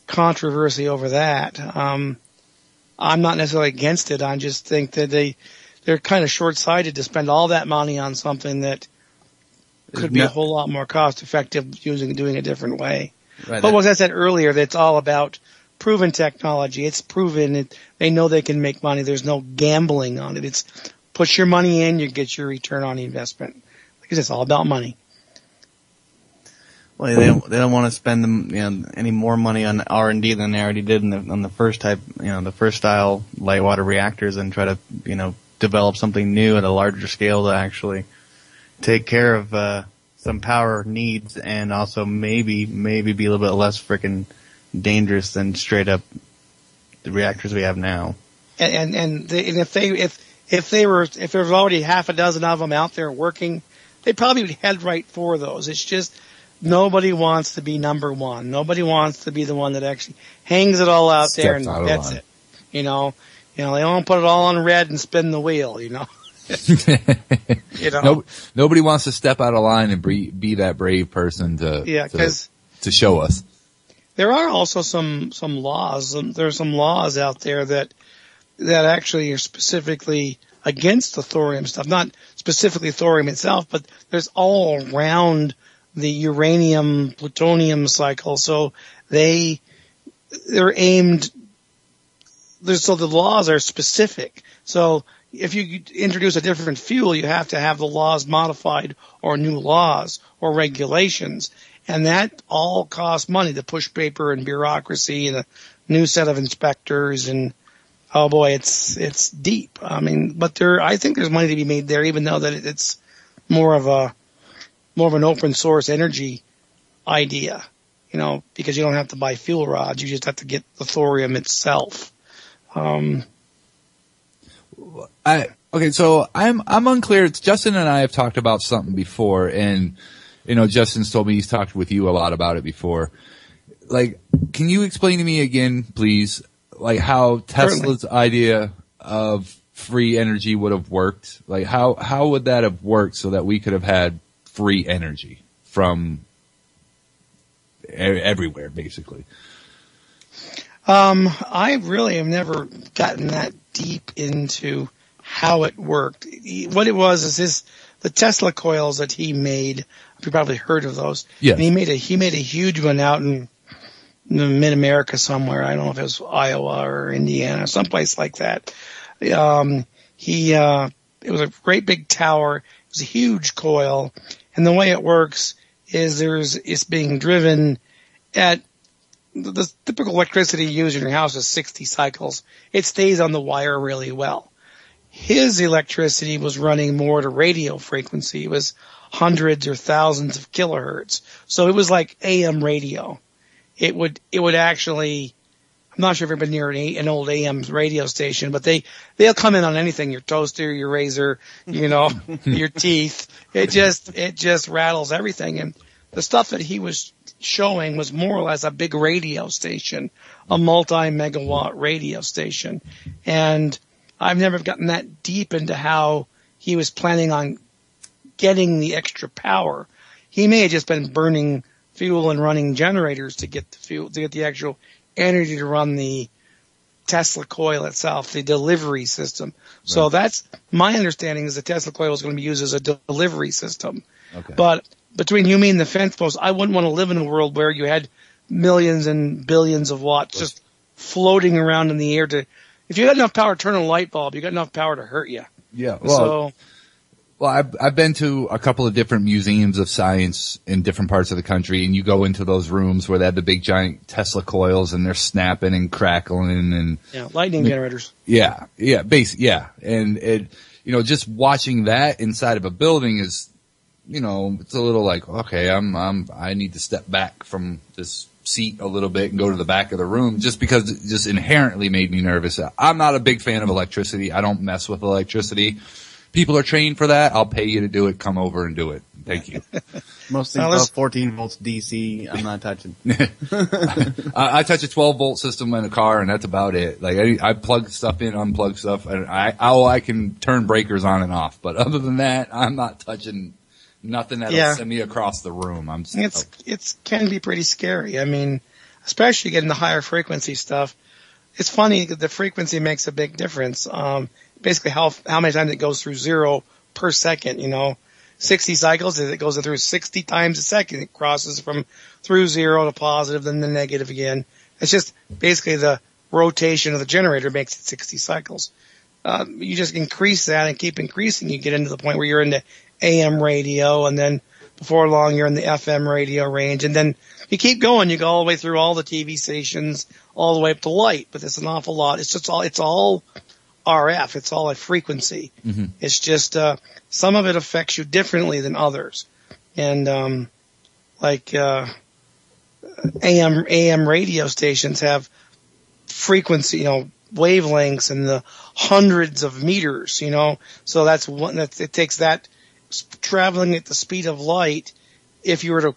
controversy over that. I'm not necessarily against it. I just think that they're kind of short-sighted to spend all that money on something that could be a whole lot more cost-effective doing a different way. Right. But as I said earlier, that's all about proven technology. It's proven. They know they can make money. There's no gambling on it. It's put your money in, you get your return on the investment. Because it's all about money. Well, they don't want to spend any more money on R&D than they already did on the first type, the first style light water reactors, and try to develop something new at a larger scale to actually take care of some power needs, and also maybe be a little bit less freaking dangerous than straight up the reactors we have now. And if there was already half a dozen of them out there working, they'd probably head right for those. It's just nobody wants to be number one. Nobody wants to be the one that actually hangs it all out there and gets it. They don't put it all on red and spin the wheel. Nobody wants to step out of line and be that brave person to show us. There are also some laws. There's some laws out there that actually are specifically against the thorium stuff. Not specifically thorium itself, but there's all around the uranium plutonium cycle. So they're aimed. So the laws are specific. So if you introduce a different fuel, you have to have the laws modified, or new laws or regulations. And that all costs money, to push paper and bureaucracy and a new set of inspectors. And oh boy, it's deep. I mean, but I think there's money to be made there, even though that it's more of an open source energy idea, because you don't have to buy fuel rods. You just have to get the thorium itself. Okay, so I'm unclear. Justyn and I have talked about something before, and Justyn's told me he's talked with you a lot about it before. Like, can you explain to me again, please, like how Tesla's idea of free energy would have worked? Like, how would that have worked so that we could have had free energy from everywhere, basically? I really have never gotten that deep into how it worked. What it was is the Tesla coils that he made. You've probably heard of those. Yes. And he made a huge one out in mid-America somewhere. I don't know if it was Iowa or Indiana, someplace like that. It was a great big tower. It was a huge coil. And the way it works is it's being driven at the typical electricity used in your house is 60 cycles. It stays on the wire really well. His electricity was running more to radio frequency. It was hundreds or thousands of kilohertz. So it was like AM radio. It would actually, I'm not sure if you've ever been near an old AM radio station, but they'll come in on anything, your toaster, your razor, your teeth. It just rattles everything. And the stuff that he was showing was more or less a big radio station, a multi-megawatt radio station. And I've never gotten that deep into how he was planning on getting the extra power. He may have just been burning fuel and running generators to get the fuel, to get the actual energy to run the Tesla coil itself, the delivery system. Right. So that's my understanding, is the Tesla coil is going to be used as a delivery system. Okay. But between you, me, and the fence post, I wouldn't want to live in a world where you had millions and billions of watts just floating around in the air. If you got enough power to turn a light bulb, you got enough power to hurt you. Yeah. Well, I've been to a couple of different museums of science in different parts of the country, and you go into those rooms where they have the big giant Tesla coils and they're snapping and crackling and lightning generators. Yeah. And it, just watching that inside of a building is, it's a little like, okay, I need to step back from this seat a little bit and go to the back of the room, just because it just inherently made me nervous. I'm not a big fan of electricity. I don't mess with electricity. People are trained for that. I'll pay you to do it. Come over and do it. Thank you. Most things about 14 volts DC, I'm not touching. I touch a 12 volt system in a car, and that's about it. Like I plug stuff in, unplug stuff, and I can turn breakers on and off. But other than that, I'm not touching nothing that'll send me across the room. It can be pretty scary. I mean, especially getting the higher frequency stuff. It's funny that the frequency makes a big difference. Basically how many times it goes through 0 per second, 60 cycles, it goes through 60 times a second. It crosses from through 0 to positive, then the negative again. It's just basically the rotation of the generator makes it 60 cycles. You just increase that and keep increasing. You get into the point where you're into AM radio, and then before long you're in the FM radio range, and then you keep going. You go all the way through all the TV stations, all the way up to light. But it's an awful lot. It's all RF. It's all a frequency. Mm-hmm. It's just some of it affects you differently than others, and AM radio stations have frequency, wavelengths in the hundreds of meters. So that's one. It takes that traveling at the speed of light. If you were to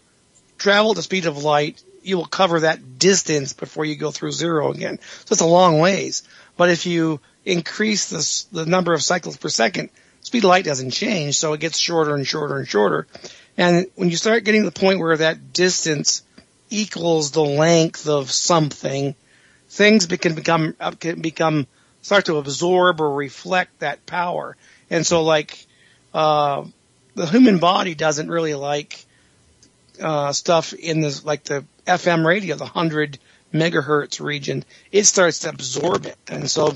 travel at the speed of light, you will cover that distance before you go through 0 again. So it's a long ways. But if you increase the number of cycles per second, speed of light doesn't change, so it gets shorter and shorter and shorter. And when you start getting to the point where that distance equals the length of something, things can start to absorb or reflect that power. And so the human body doesn't really like stuff in the FM radio, the 100 megahertz region. It starts to absorb it. And so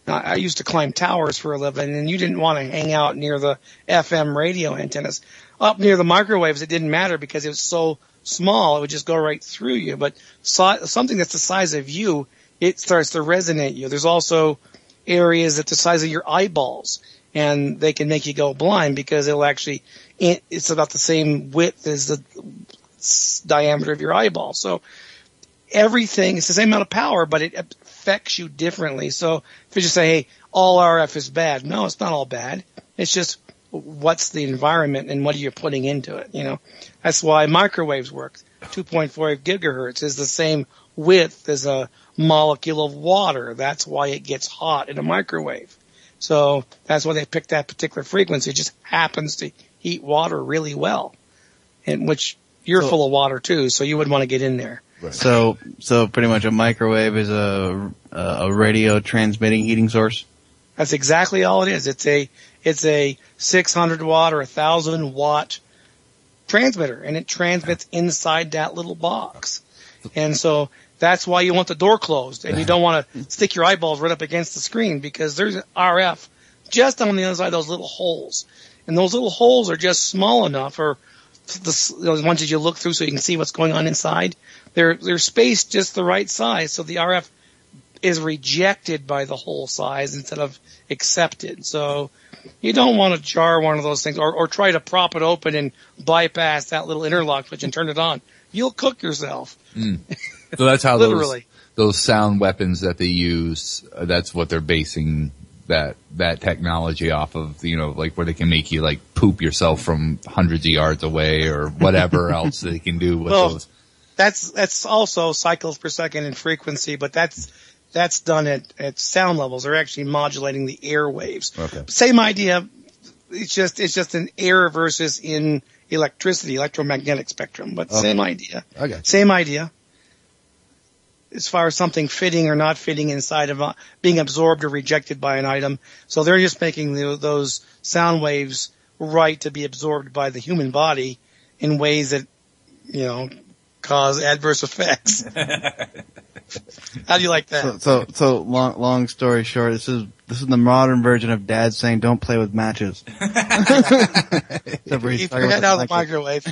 I used to climb towers for a living, and you didn't want to hang out near the FM radio antennas. Up near the microwaves, it didn't matter because it was so small, it would just go right through you. But something that's the size of you, it starts to resonate you. There's also areas that's the size of your eyeballs, and they can make you go blind because it's about the same width as the diameter of your eyeball. So everything, it's the same amount of power, but it affects you differently. So if you just say, hey, all RF is bad. No, it's not all bad. It's just what's the environment and what are you putting into it, That's why microwaves work. 2.4 gigahertz is the same width as a molecule of water. That's why it gets hot in a microwave. So that's why they picked that particular frequency. It just happens to heat water really well, and which you're full of water too, so you wouldn't want to get in there. Right. So pretty much a microwave is a radio transmitting heating source. That's exactly all it is. It's a 600 watt or 1,000 watt transmitter, and it transmits inside that little box. And so that's why you want the door closed, and you don't want to stick your eyeballs right up against the screen, because there's RF just on the other side of those little holes. And those little holes are just small enough, or those ones that you look through so you can see what's going on inside. They're spaced just the right size, so the RF is rejected by the whole size instead of accepted. So you don't want to jar one of those things or try to prop it open and bypass that little interlock switch and turn it on. You'll cook yourself. So that's how literally those sound weapons that they use, that's what they're basing that technology off of, like where they can make you like poop yourself from hundreds of yards away or whatever else they can do with those. That's also cycles per second in frequency, but that's done at sound levels. They're actually modulating the airwaves. Okay. Same idea. It's just an air versus in electricity, electromagnetic spectrum, but same idea. Okay. Same idea. As far as something fitting or not fitting inside of being absorbed or rejected by an item. So they're just making those sound waves right to be absorbed by the human body in ways that, cause adverse effects. How do you like that? So long story short, this is the modern version of Dad saying don't play with matches. Keep your head out of the microwave.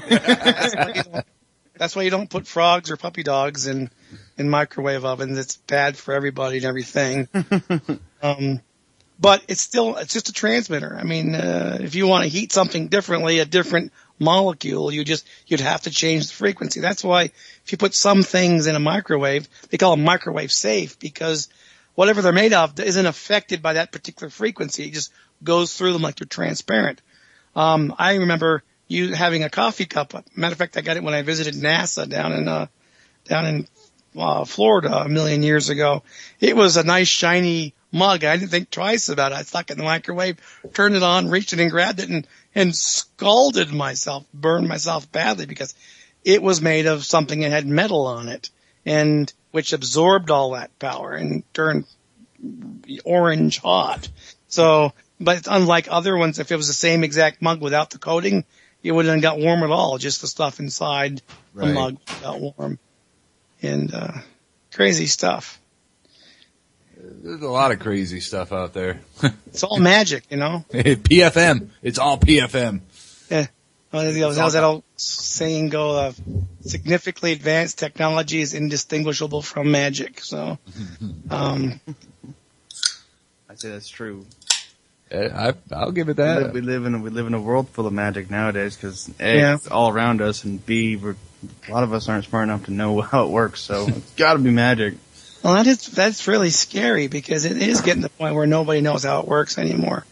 That's why you don't put frogs or puppy dogs in microwave ovens. It's bad for everybody and everything. But it's just a transmitter. I mean, if you want to heat something differently, a different molecule, you'd have to change the frequency. That's why if you put some things in a microwave, they call them microwave safe, because whatever they're made of isn't affected by that particular frequency. It just goes through them like they're transparent. I remember you having a coffee cup. Matter of fact, I got it when I visited NASA down in Florida a million years ago. It was a nice shiny mug. I didn't think twice about it. I stuck it in the microwave, turned it on, reached it and grabbed it and scalded myself, burned myself badly because it was made of something that had metal on it and which absorbed all that power and turned orange hot. So, but unlike other ones, if it was the same exact mug without the coating, it wouldn't have got warm at all. Just the stuff inside the mug got warm. And crazy stuff. There's a lot of crazy stuff out there. It's all magic, PFM. It's all PFM. Yeah. How's that old saying go? Significantly advanced technology is indistinguishable from magic. So, I'd say that's true. I'll give it that. We live in a world full of magic nowadays because it's all around us, and B, a lot of us aren't smart enough to know how it works. So it's got to be magic. Well, that's really scary because it is getting to the point where nobody knows how it works anymore.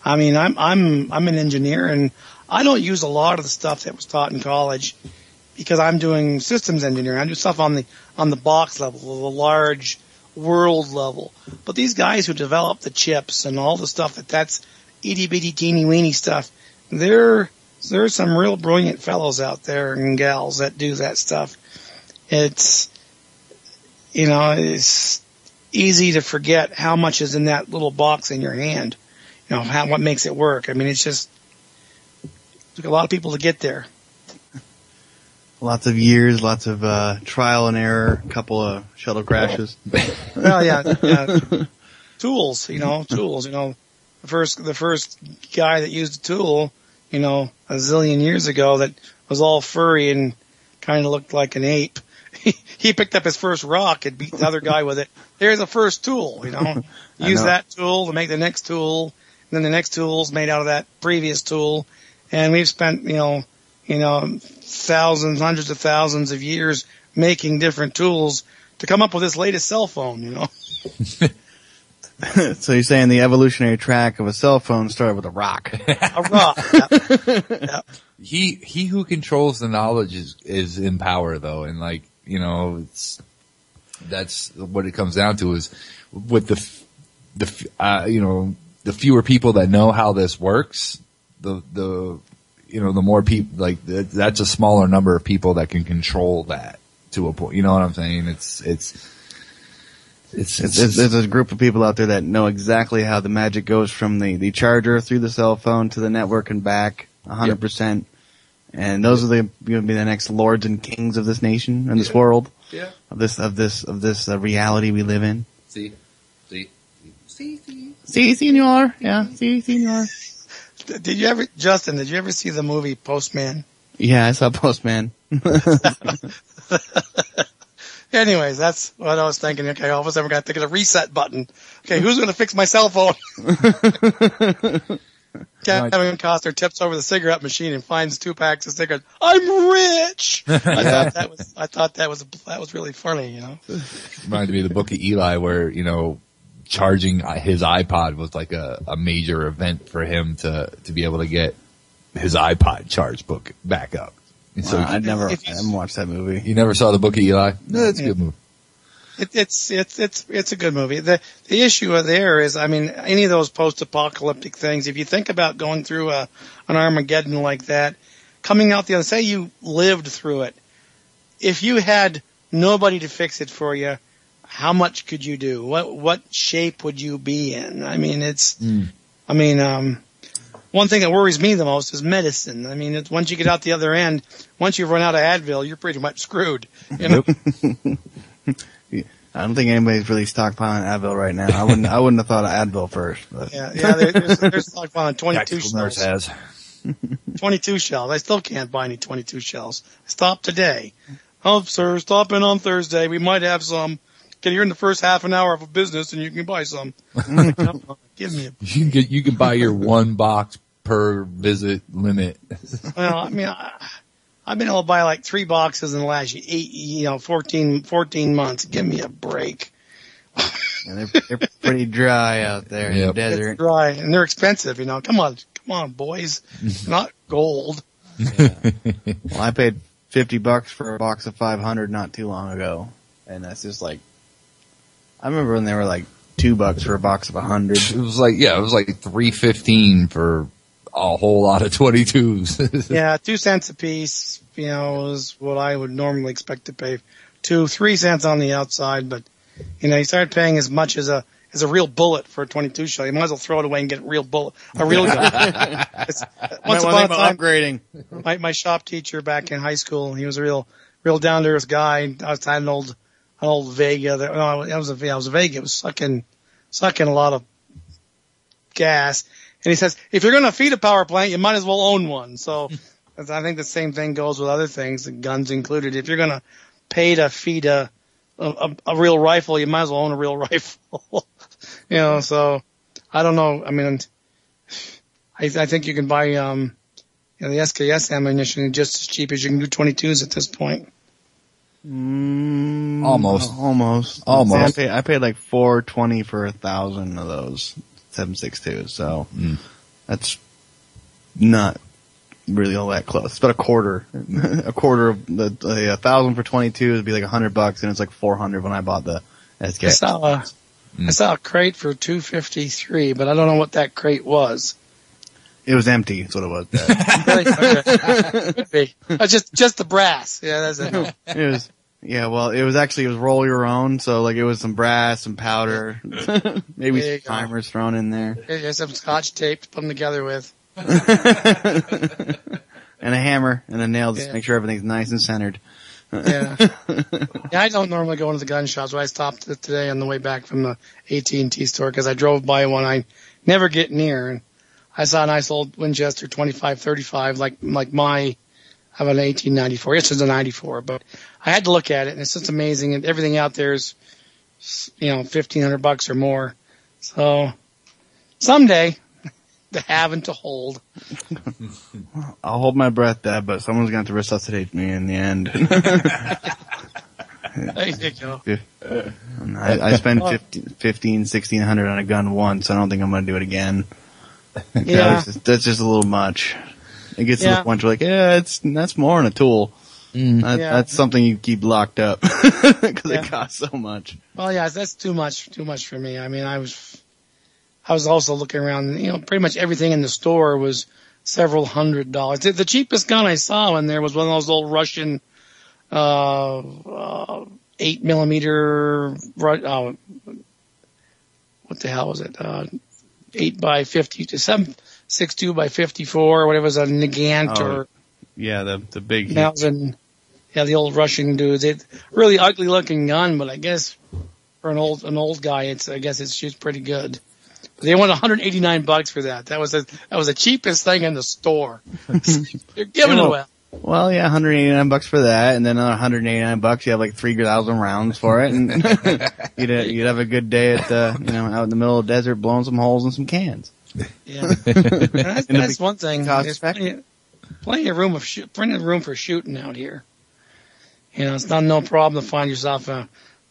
I mean, I'm an engineer and I don't use a lot of the stuff that was taught in college because I'm doing systems engineering. I do stuff on the box level, the large world level. But these guys who develop the chips and all the stuff that's itty bitty teeny weeny stuff, there's some real brilliant fellows out there and gals that do that stuff. It's easy to forget how much is in that little box in your hand. What makes it work. I mean, it took a lot of people to get there. Lots of years, lots of trial and error, a couple of shuttle crashes. Well, yeah. Tools, tools. The first guy that used a tool, a zillion years ago that was all furry and kind of looked like an ape. He picked up his first rock and beat the other guy with it. There's a first tool, Use that tool to make the next tool, and then the next tool's made out of that previous tool. And we've spent, thousands, hundreds of thousands of years making different tools to come up with this latest cell phone, So you're saying the evolutionary track of a cell phone started with a rock? A rock. Yeah. He who controls the knowledge is in power, though, and that's what it comes down to. Is with the fewer people that know how this works, the more people, that's a smaller number of people that can control that to a point. You know what I'm saying? There's a group of people out there that know exactly how the magic goes from the charger through the cell phone to the network and back 100%. Yep. And those are going to be the next lords and kings of this nation and this world. Yeah. Of this reality we live in. See, senor. Yeah, see, senor. Justyn, did you ever see the movie Postman? Yeah, I saw Postman. Anyways, that's what I was thinking. Okay, all of a sudden we're going to think of the reset button. Okay, who's going to fix my cell phone? Kevin Costner tips over the cigarette machine and finds 2 packs of cigarettes. I'm rich. I thought that was really funny. Reminded me of the Book of Eli, where charging his iPod was like a major event for him to be able to get his iPod charge book back up. And so I haven't watched that movie. You never saw the Book of Eli? No, it's a good movie. It's a good movie. The issue there is, any of those post-apocalyptic things, if you think about going through an Armageddon like that, coming out the other, say you lived through it, if you had nobody to fix it for you, how much could you do? What shape would you be in? One thing that worries me the most is medicine. Once you get out the other end, once you've run out of Advil, you're pretty much screwed. Nope. I don't think anybody's really stockpiling Advil right now. I wouldn't have thought of Advil first. But. Yeah. There's stockpiling 22 shells. Has. 22 shells. I still can't buy any 22 shells. Stop today. Oh, sir, stop in on Thursday. We might have some. Get here in the first half an hour of a business, and you can buy some. Come on, give me a. You can buy your 1 box per visit limit. Well, I've been able to buy like 3 boxes in the last 14 months. Give me a break. Yeah, they're pretty dry out there in the desert. It's dry, and they're expensive. Come on, boys. Not gold. Yeah. Well, I paid $50 for a box of 500 not too long ago, and that's just like. I remember when they were like $2 for a box of 100. It was like $3.15 for a whole lot of 22s. Yeah, 2 cents a piece, is what I would normally expect to pay. 3 cents on the outside, but you start paying as much as a real bullet for a 22 shell. You might as well throw it away and get a real gun. Once upon a time, upgrading. My shop teacher back in high school, he was a real down to earth guy. I had an old Vega. It was a Vega. It was sucking a lot of gas. And he says, if you're going to feed a power plant, you might as well own one. So I think the same thing goes with other things, the guns included. If you're going to pay to feed a real rifle, you might as well own a real rifle. So I don't know. I think you can buy, the SKS ammunition just as cheap as you can do 22s at this point. Almost. I paid like $420 for 1,000 of those 7.62. So that's not really all that close. It's about a quarter of the 1,000 for 22 would be like $100, and it's like $400 when I bought the SK. I saw a crate for $253, but I don't know what that crate was. It was empty. That's what it was. Could be. Just the brass. Yeah, that's it. It was. Yeah, well, it was roll your own, so like it was some brass, some powder, maybe some timers thrown in there. There's some scotch tape to put them together with. And a hammer and a nail just to make sure everything's nice and centered. Yeah. I don't normally go into the gun shops, but I stopped today on the way back from the AT&T store because I drove by one I never get near, and I saw a nice old Winchester 25-35 like my. I have an 1894. Yes, it's a 94, but I had to look at it, and it's just amazing. And everything out there is, $1,500 or more. So someday, to have and to hold. I'll hold my breath, Dad, but someone's going to have to resuscitate me in the end. There you go. I spent $1,600 on a gun once. I don't think I'm going to do it again. Yeah, that's just a little much. It gets to the point where that's more than a tool. That's something you keep locked up because it costs so much. Well, yeah, that's too much for me. I was also looking around, pretty much everything in the store was several $100s. The cheapest gun I saw in there was one of those old Russian, 8mm, what the hell was it? 8x50 to 7.62 by 54, or whatever it was, a Nagant the big. The old Russian dudes. It's really ugly looking gun, but I guess for an old guy, it shoots pretty good. But they want $189 for that. That was the cheapest thing in the store. You're giving it away. Well, yeah, $189 for that, and then another $189. You have like 3,000 rounds for it, and you'd have a good day at out in the middle of the desert, blowing some holes in some cans. Yeah, that's one thing. There's plenty of room for shooting out here. It's not no problem to find yourself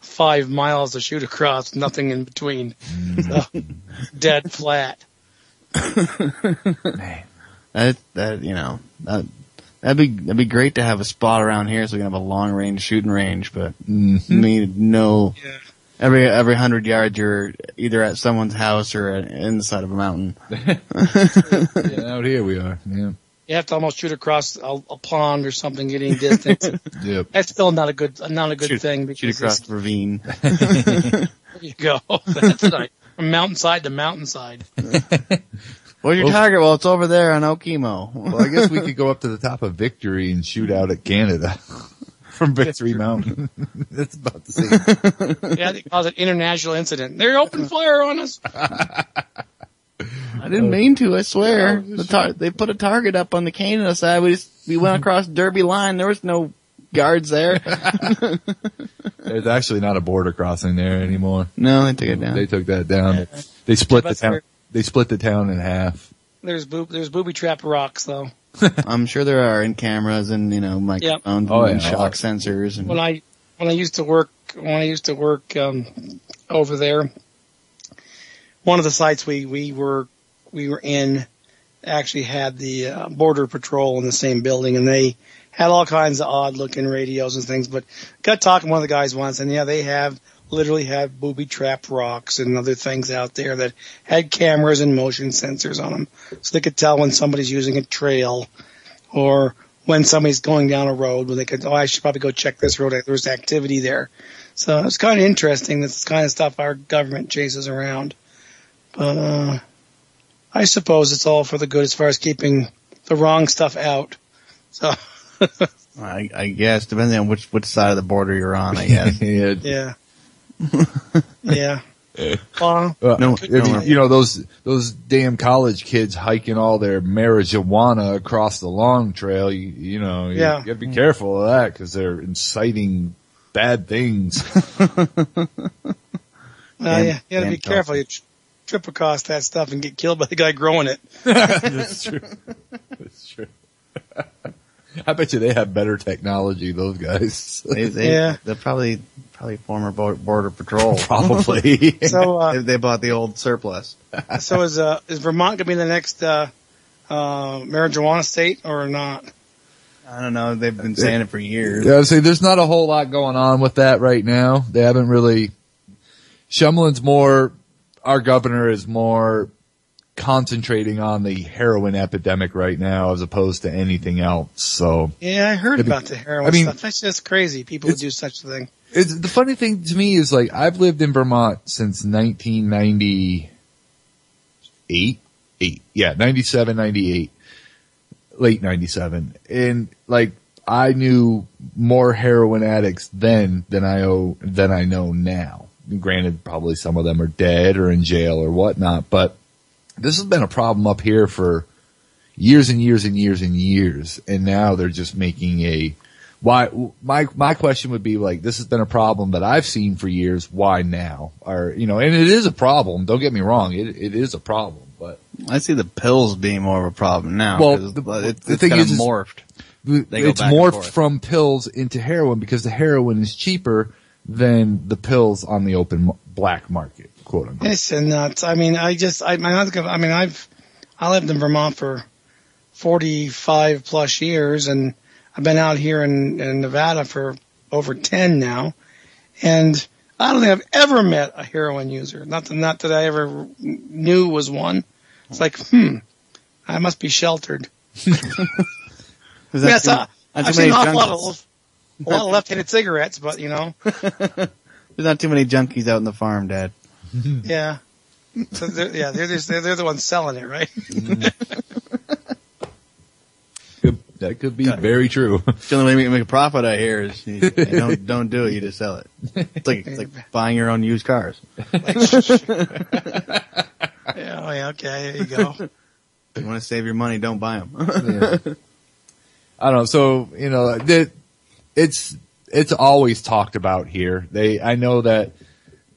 5 miles to shoot across, nothing in between, so, dead flat. Man, that'd be great to have a spot around here so we can have a long range shooting range, but every 100 yards you're either at someone's house or in the side of a mountain. Out here we are. Yeah. You have to almost shoot across a pond or something, getting distance. Yep. That's still not a good thing. Because shoot across the ravine. There you go. That's right. From mountainside to mountainside. Where's your target? Well, it's over there on Okemo. Well, I guess we could go up to the top of Victory and shoot out at Canada from Victory Mountain. That's about the same. Yeah, they call it international incident. They opened fire on us. I didn't mean to, I swear. They put a target up on the Canada side. We went across Derby line. There was no guards there. There's actually not a border crossing there anymore. No, they took it down. They took that down. They split the town. They split the town in half. There's booby trap rocks though. I'm sure there are in cameras and microphones and shock sensors. And when I used to work over there, one of the sites we were in actually had the border patrol in the same building, and they had all kinds of odd looking radios and things. But got talking to one of the guys once, and they literally have booby trap rocks and other things out there that had cameras and motion sensors on them, so they could tell when somebody's using a trail or when somebody's going down a road, when they could, I should probably go check this road. There's activity there. So it's kind of interesting. That's the kind of stuff our government chases around. But I suppose it's all for the good as far as keeping the wrong stuff out. So I guess, depending on which side of the border you're on, I guess. Yeah. Yeah. Those damn college kids hiking all their marijuana across the long trail. You gotta be careful of that because they're inciting bad things. You gotta be careful. You trip across that stuff and get killed by the guy growing it. That's true. That's true. I bet you they have better technology, those guys. They're probably former border patrol. Probably. So they bought the old surplus. So is Vermont gonna be the next marijuana state or not? I don't know. They've been saying it for years. Yeah, I would say there's not a whole lot going on with that right now. They haven't really. Shumlin's more. Our governor is more concentrating on the heroin epidemic right now as opposed to anything else. So yeah, I heard about the heroin stuff. That's just crazy. People would do such a thing. The funny thing to me is I've lived in Vermont since 1998. 97, 98. Late 97. And I knew more heroin addicts then than I know now. Granted, probably some of them are dead or in jail or whatnot, but this has been a problem up here for years and years and years and years. And now they're just making my question would be this has been a problem that I've seen for years. Why now? And it is a problem. Don't get me wrong. It is a problem, but I see the pills being more of a problem now. Well, the thing is morphed. It's morphed from pills into heroin because the heroin is cheaper than the pills on the open black market, quote unquote. It's nuts. I mean, I lived in Vermont for 45 plus years, and I've been out here in Nevada for over 10 now, and I don't think I've ever met a heroin user. Not that I ever knew was one. It's I must be sheltered. I've seen an awful lot of left-handed cigarettes, but there's not too many junkies out in the farm, Dad. Yeah. So they're the ones selling it, right? That could be very true. The only way you make a profit out here is don't do it. You just sell it. It's like buying your own used cars. Yeah. Okay. There you go. If you want to save your money, don't buy them. Yeah. I don't know. So, it's always talked about here. I know that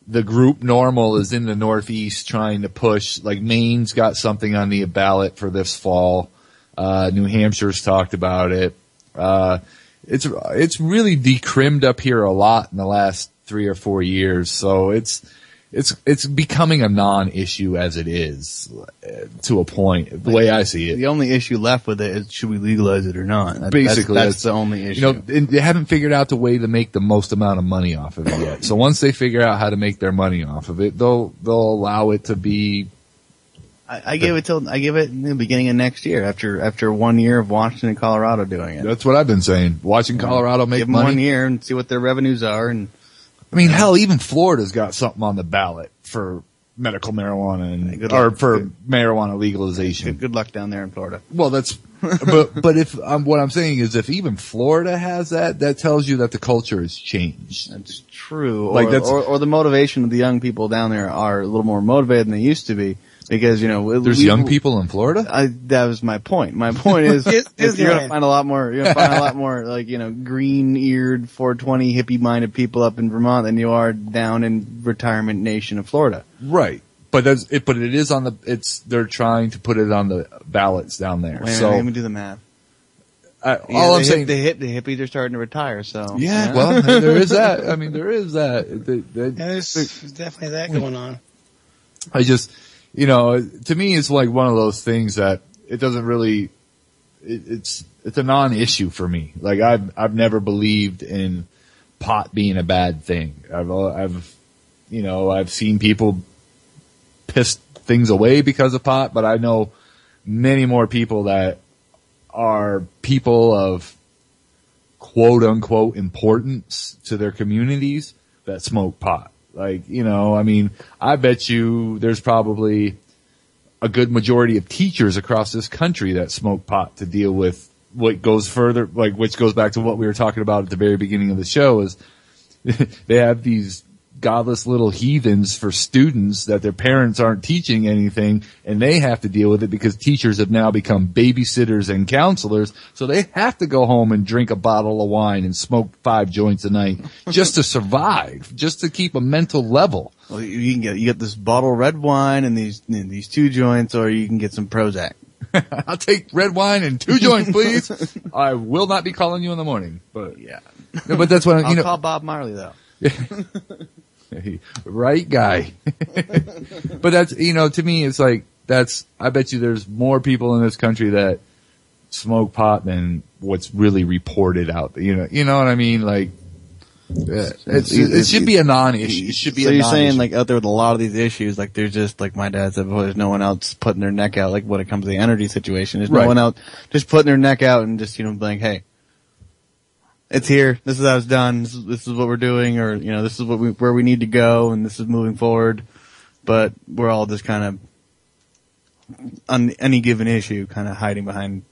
the group Normal is in the Northeast trying to push, like Maine's got something on the ballot for this fall. New Hampshire's talked about it. It's really decrimmed up here a lot in the last 3 or 4 years. So it's becoming a non-issue as it is to a point, the way I see it. The only issue left with it is should we legalize it or not? Basically, that's the only issue. They haven't figured out the way to make the most amount of money off of it yet. So once they figure out how to make their money off of it, they'll allow it to be. I give it in the beginning of next year after 1 year of Washington and Colorado doing it. That's what I've been saying. Watching Colorado make give them money. 1 year and see what their revenues are. And I mean, hell, even Florida's got something on the ballot for medical marijuana marijuana legalization. Good luck down there in Florida. Well, but if what I'm saying is, if even Florida has that tells you that the culture has changed. That's true. Or the motivation of the young people down there are a little more motivated than they used to be. Because, there's young people in Florida? That was my point. My point is, you're going to find a lot more, like, green-eared, 420 hippie-minded people up in Vermont than you are down in retirement nation of Florida. Right. But it is on they're trying to put it on the ballots down there. Let me do the math. All I'm saying, the hippies are starting to retire, so. Yeah, well, there is that. I mean, there is that. There's definitely that going on. I just, to me, it's like one of those things that it doesn't really, it's a non-issue for me. Like I've never believed in pot being a bad thing. I've seen people piss things away because of pot, but I know many more people that are people of quote unquote importance to their communities that smoke pot. Like, I bet you there's probably a good majority of teachers across this country that smoke pot to deal with what goes further, like, which goes back to what we were talking about at the very beginning of the show is they have these godless little heathens for students that their parents aren't teaching anything, and they have to deal with it because teachers have now become babysitters and counselors, so they have to go home and drink a bottle of wine and smoke 5 joints a night just to survive, just to keep a mental level. Well, you get this bottle of red wine and these 2 joints, or you can get some Prozac. I'll take red wine and 2 joints, please. I will not be calling you in the morning, but yeah. No, but that's what I'll call Bob Marley though. Right guy. But that's, to me, it's like, I bet you there's more people in this country that smoke pot than what's really reported out there. You know what I mean? Like, it should be a non-issue. It should be so a you're non-issue. saying, like, out there with a lot of these issues, like, there's just, like my dad said, there's no one else putting their neck out, like, when it comes to the energy situation. There's no one out just putting their neck out and just, like, hey, it's here. This is how it's done. This is what we're doing, or this is where we need to go, and this is moving forward. But we're all just kind of on any given issue, kind of hiding behind.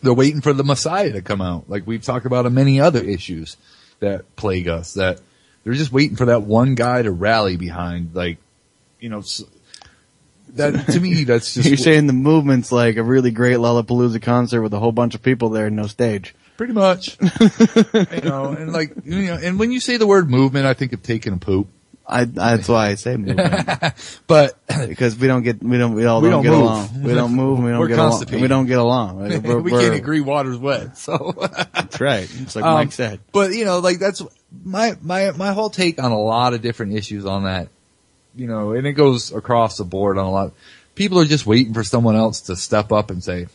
They're waiting for the Messiah to come out, like we've talked about on many other issues that plague us. That they're just waiting for that one guy to rally behind, like that to me. That's just you're saying the movement's like a really great Lollapalooza concert with a whole bunch of people there and no stage. Pretty much. And like, and when you say the word movement, I think of taking a poop. That's why I say movement. But because we don't get along. We don't move. We don't get along. We don't get along. Like, we can't agree water's wet. So that's right. It's like Mike said. But like that's my whole take on a lot of different issues on that. And it goes across the board on a lot. People are just waiting for someone else to step up and say,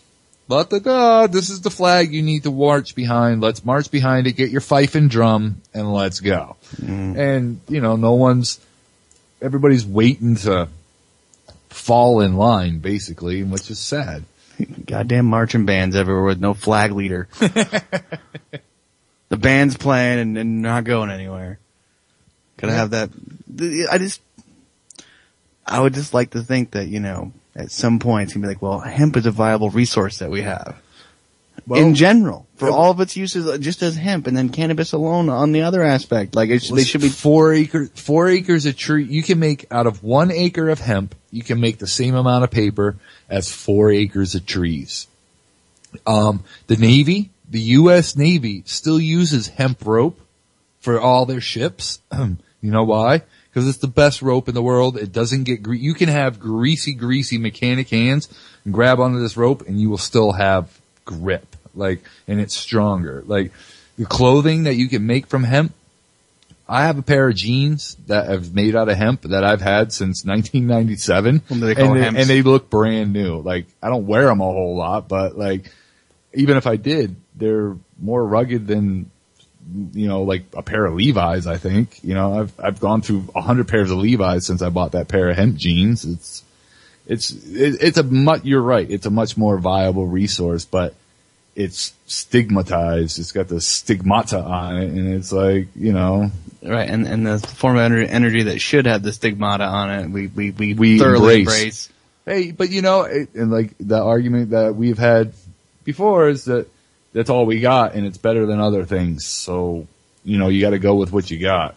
this is the flag you need to march behind. Let's march behind it. Get your fife and drum and let's go. And, everybody's waiting to fall in line, basically, which is sad. Goddamn marching bands everywhere with no flag leader. The band's playing and not going anywhere. Gotta have that. I would just like to think that, at some point it's gonna be like, well, hemp is a viable resource that we have. Well, in general, for all of its uses, just as hemp, and then cannabis alone on the other aspect. Like, they should be 4 acres of tree. You can make out of 1 acre of hemp, you can make the same amount of paper as 4 acres of trees. The Navy, the U.S. Navy still uses hemp rope for all their ships. You know why? Because it's the best rope in the world. It doesn't get you can have greasy mechanic hands and grab onto this rope and you will still have grip. And it's stronger. Like, the clothing that you can make from hemp, I have a pair of jeans that I've made out of hemp that I've had since 1997. And they look brand new. Like, I don't wear them a whole lot, but even if I did, they're more rugged than, like a pair of Levi's, I think. I've gone through 100 pairs of Levi's since I bought that pair of hemp jeans. You're right. It's a much more viable resource, but it's stigmatized. It's got the stigmata on it, and it's right. And the form of energy that should have the stigmata on it, we thoroughly embrace. Hey, but and the argument that we've had before is that that's all we got, and it's better than other things. So, you got to go with what you got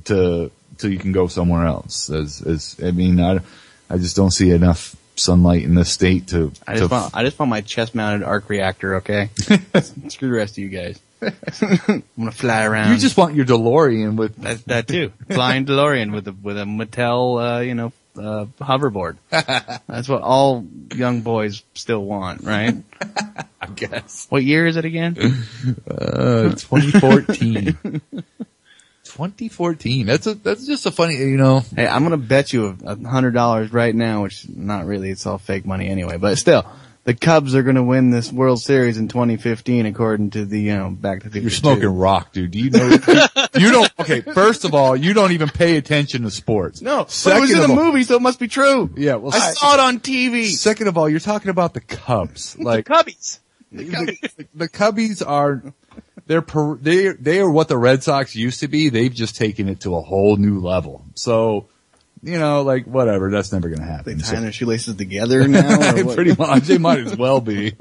till you can go somewhere else. I just don't see enough sunlight in this state to. I just want my chest-mounted arc reactor. Okay, screw the rest of you guys. I'm gonna fly around. You just want your DeLorean with that too. Flying DeLorean with a Mattel, hoverboard. That's what all young boys still want, right? I guess. What year is it again? 2014. 2014. That's just a funny, Hey, I'm gonna bet you $100 right now, which not really, it's all fake money anyway, but still, the Cubs are gonna win this World Series in 2015 according to the, Back to the Future. You're smoking rock, dude. Do you know, you don't, okay, first of all, you don't even pay attention to sports. No, but it was in a movie, so it must be true. Yeah, well, I saw it on TV. Second of all, you're talking about the Cubs. The Cubbies. The Cubbies are, they are what the Red Sox used to be. They've just taken it to a whole new level. So, whatever. That's never going to happen. They tying their shoelaces together now? Or what? Pretty much. They might as well be.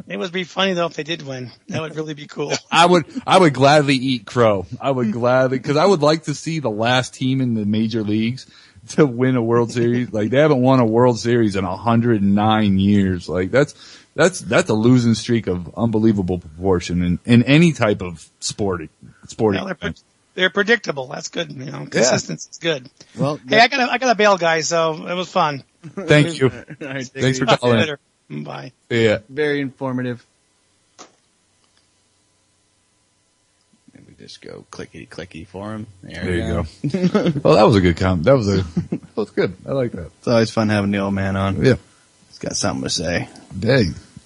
It would be funny though if they did win. That would really be cool. I would gladly eat crow. Because I would like to see the last team in the major leagues to win a World Series. They haven't won a World Series in 109 years. That's a losing streak of unbelievable proportion in any type of sporting. They're predictable. That's good. Consistency is good. Well, hey, I got a bail, guys. So it was fun. Thank you. Right, thanks for calling. Bye. Yeah. Very informative. Maybe just go clickety for him. There you go. Well, that was a good comment. That was good. I like that. It's always fun having the old man on. Yeah. He's got something to say. Hey,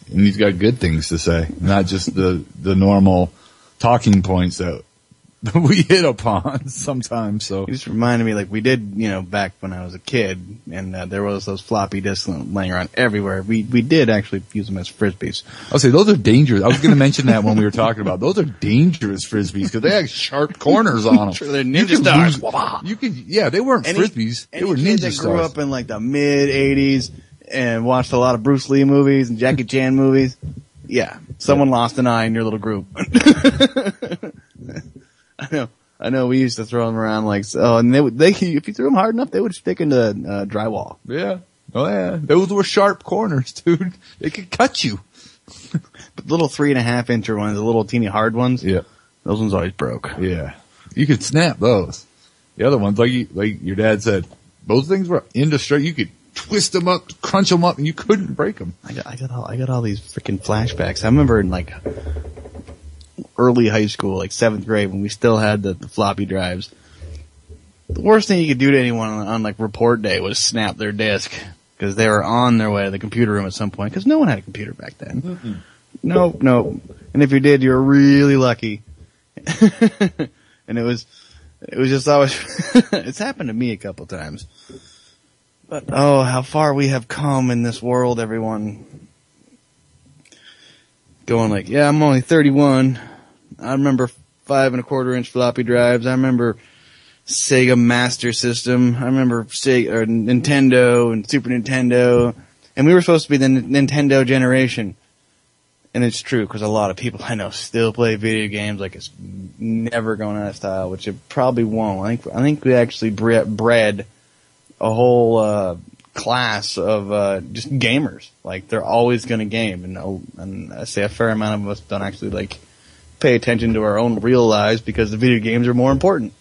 and he's got good things to say, not just the normal talking points that we hit upon sometimes. So he just reminded me, we did, back when I was a kid, and there was those floppy disks laying around everywhere. We did actually use them as frisbees. I'll say those are dangerous. I was going to mention that when we were talking about those are dangerous frisbees because they have sharp corners on them. Sure, they're ninja stars. They weren't frisbees. They were ninja stars. Grew up in the mid '80s and watched a lot of Bruce Lee movies and Jackie Chan movies. Yeah, someone lost an eye in your little group. I know. We used to throw them around and they if you threw them hard enough, they would stick into drywall. Yeah. Oh yeah. Those were sharp corners, dude. They could cut you. But the little 3.5-inch ones, the little teeny hard ones. Yeah. Those ones always broke. Yeah. You could snap those. The other ones, like your dad said, those things were indestructible. You could twist them up, crunch them up, and you couldn't break them. I got all these freaking flashbacks. I remember in early high school, 7th grade, when we still had the floppy drives. The worst thing you could do to anyone on report day was snap their disk because they were on their way to the computer room at some point because no one had a computer back then. Mm-hmm. No. And if you did, you were really lucky. And it was just always, it's happened to me a couple times. But oh, how far we have come in this world, everyone. Going I'm only 31. I remember 5.25-inch floppy drives. I remember Sega Master System. I remember Nintendo and Super Nintendo. And we were supposed to be the Nintendo generation. And it's true, because a lot of people I know still play video games it's never going out of style, which it probably won't. I think we actually bred a whole class of just gamers. Like they're always going to game, and I say a fair amount of us don't actually like pay attention to our own real lives because the video games are more important.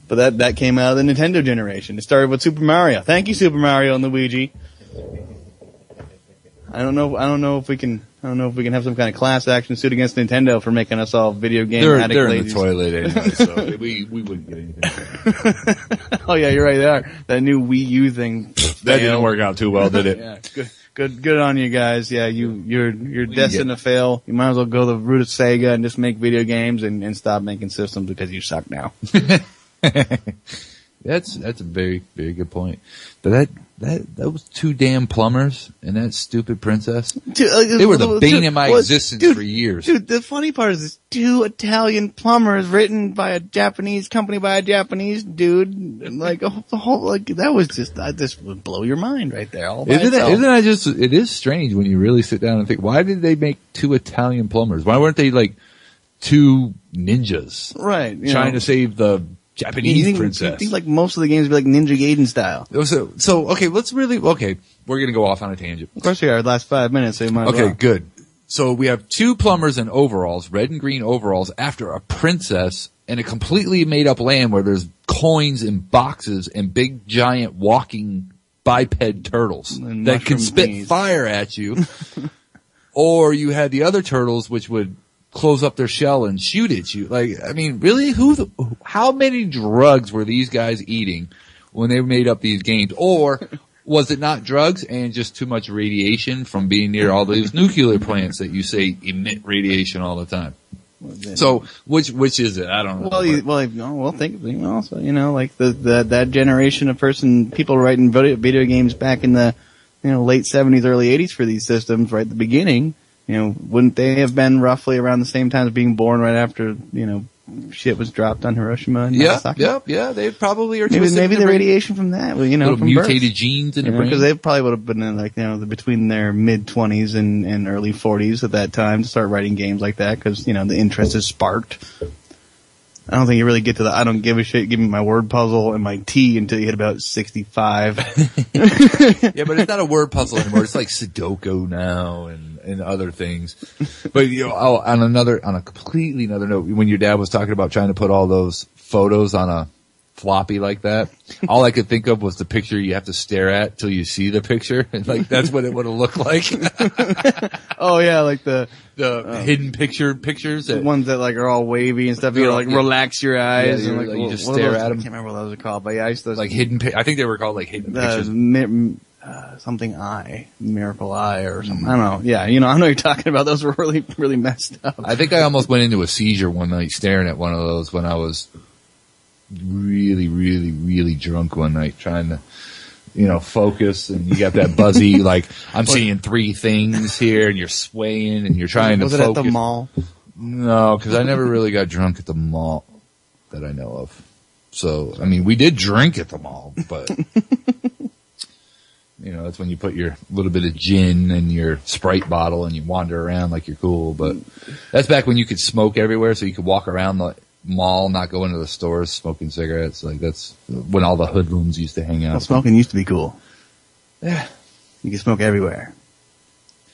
But that came out of the Nintendo generation. It started with Super Mario. Thank you, Super Mario and Luigi. I don't know if we can have some kind of class action suit against Nintendo for making us all video game addict They're in ladies. the toilet anyway, so we wouldn't get anything. Oh yeah, you're right there. That new Wii U thing. That didn't work out too well, did it? Yeah, good on you guys. Yeah, you're destined to fail. You might as well go the route of Sega and just make video games and stop making systems because you suck now. That's a very, very good point. But those two damn plumbers and that stupid princess, they were the bane of my existence for years. Dude, the funny part is this 2 Italian plumbers written by a Japanese company by a Japanese dude. Like the whole, like that was this would blow your mind right there. All by itself. It is strange when you really sit down and think, why did they make 2 Italian plumbers? Why weren't they like 2 ninjas? Right. Trying to save the Japanese princess. I think like most of the games would be like Ninja Gaiden style. So okay, we're gonna go off on a tangent. Of course we are. Last 5 minutes, so you might as well. Good. So we have 2 plumbers in overalls, red and green overalls, after a princess in a completely made up land where there's coins and boxes and big giant walking biped turtles and that can spit bees. fire at you. Or you had the other turtles which would close up their shell and shoot at you. Like, I mean, really? How many drugs were these guys eating when they made up these games? Or was it not drugs and just too much radiation from being near all these nuclear plants that you say emit radiation all the time? So, which is it? I don't know. Think also, like that generation of people writing video games back in the, late 70s, early 80s for these systems, right at the beginning. Wouldn't they have been roughly around the same time as being born right after, shit was dropped on Hiroshima and Nagasaki? Yeah, they probably are. Maybe the radiation from that, little from mutated birth. genes in the brain. Because they probably would have been in between their mid-20s and early 40s at that time to start writing games like that because, the interest is sparked. I don't think you really get to the I don't give a shit, give me my word puzzle and my T until you hit about 65. Yeah, but it's not a word puzzle anymore. It's like Sudoku now and other things. But, on a completely another note, when your dad was talking about trying to put all those photos on a floppy like that, all I could think of was the picture you have to stare at till you see the picture. Like, that's what it would have looked like. Oh yeah, like the hidden pictures. The ones that like are all wavy and stuff. You gotta relax your eyes and you just stare at them. I can't remember what those are called, but yeah, I used to like hidden. I think they were called like hidden pictures. Something Eye, Miracle Eye, or something. I don't know. Yeah, I know what you're talking about. Those were really, really messed up. I think I almost went into a seizure one night staring at one of those when I was really, really, really drunk one night trying to, focus, and you got that buzzy, like, I'm seeing 3 things here, and you're swaying, and you're trying to focus. Was it at the mall? No, because I never really got drunk at the mall that I know of. So, I mean, we did drink at the mall, but, that's when you put your little bit of gin in your Sprite bottle and you wander around like you're cool, but that's back when you could smoke everywhere, so you could walk around the mall, not go into the stores smoking cigarettes. Like, that's when all the hoodlums used to hang out. Well, smoking used to be cool. Yeah. You can smoke everywhere.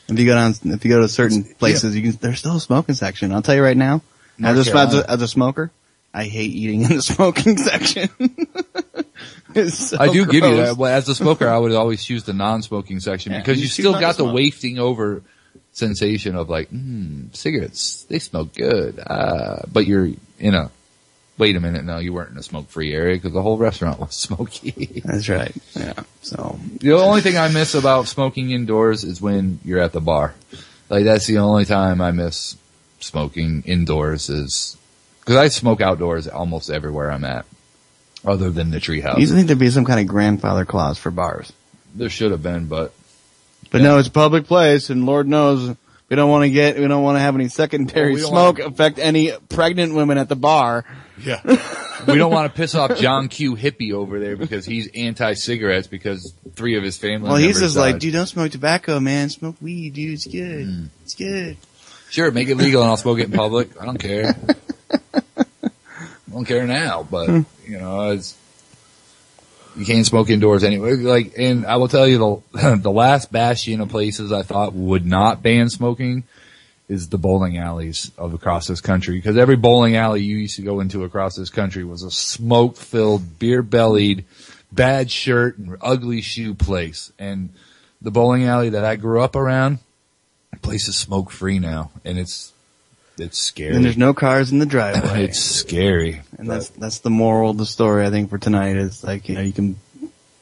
If you go to certain places, there's still a smoking section. I'll tell you right now, as a smoker, I hate eating in the smoking section. So I do gross. give you that. Well, as a smoker, I would always choose the non-smoking section because you still got the wafting over sensation of like, cigarettes, they smell good. But you're wait a minute, no, you weren't in a smoke-free area because the whole restaurant was smoky. That's right. Yeah. So the only thing I miss about smoking indoors is when you're at the bar. Like, that's the only time I miss smoking indoors is because I smoke outdoors almost everywhere I'm at, other than the treehouse. You think there'd be some kind of grandfather clause for bars? There should have been, but no, it's a public place, and Lord knows we don't want to have any secondary smoke affect any pregnant women at the bar. Yeah. We don't want to piss off John Q. Hippie over there because he's anti-cigarettes because 3 of his family members he's just died. like, dude, don't smoke tobacco, man. Smoke weed, dude. It's good. It's good. Sure, make it legal and I'll smoke it in public. I don't care. I don't care now, but, it's, You can't smoke indoors anyway. Like, and I will tell you the last bastion of places I thought would not ban smoking is the bowling alleys of across this country. Because every bowling alley you used to go into across this country was a smoke-filled, beer-bellied, bad shirt and ugly shoe place. And the bowling alley that I grew up around, the place is smoke-free now, and it's scary. And there's no cars in the driveway. It's scary. And that's the moral of the story, I think, for tonight is like, you can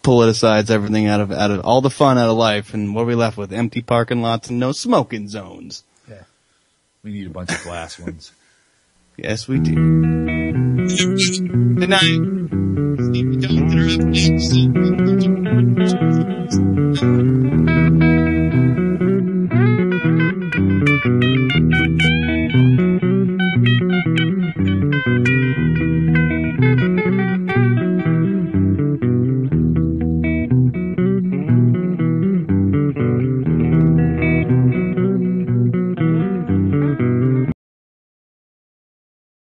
pull it aside, everything out of all the fun out of life, and what are we left with? Empty parking lots and no smoking zones. Yeah. We need a bunch of glass ones. Yes, we do. Good night.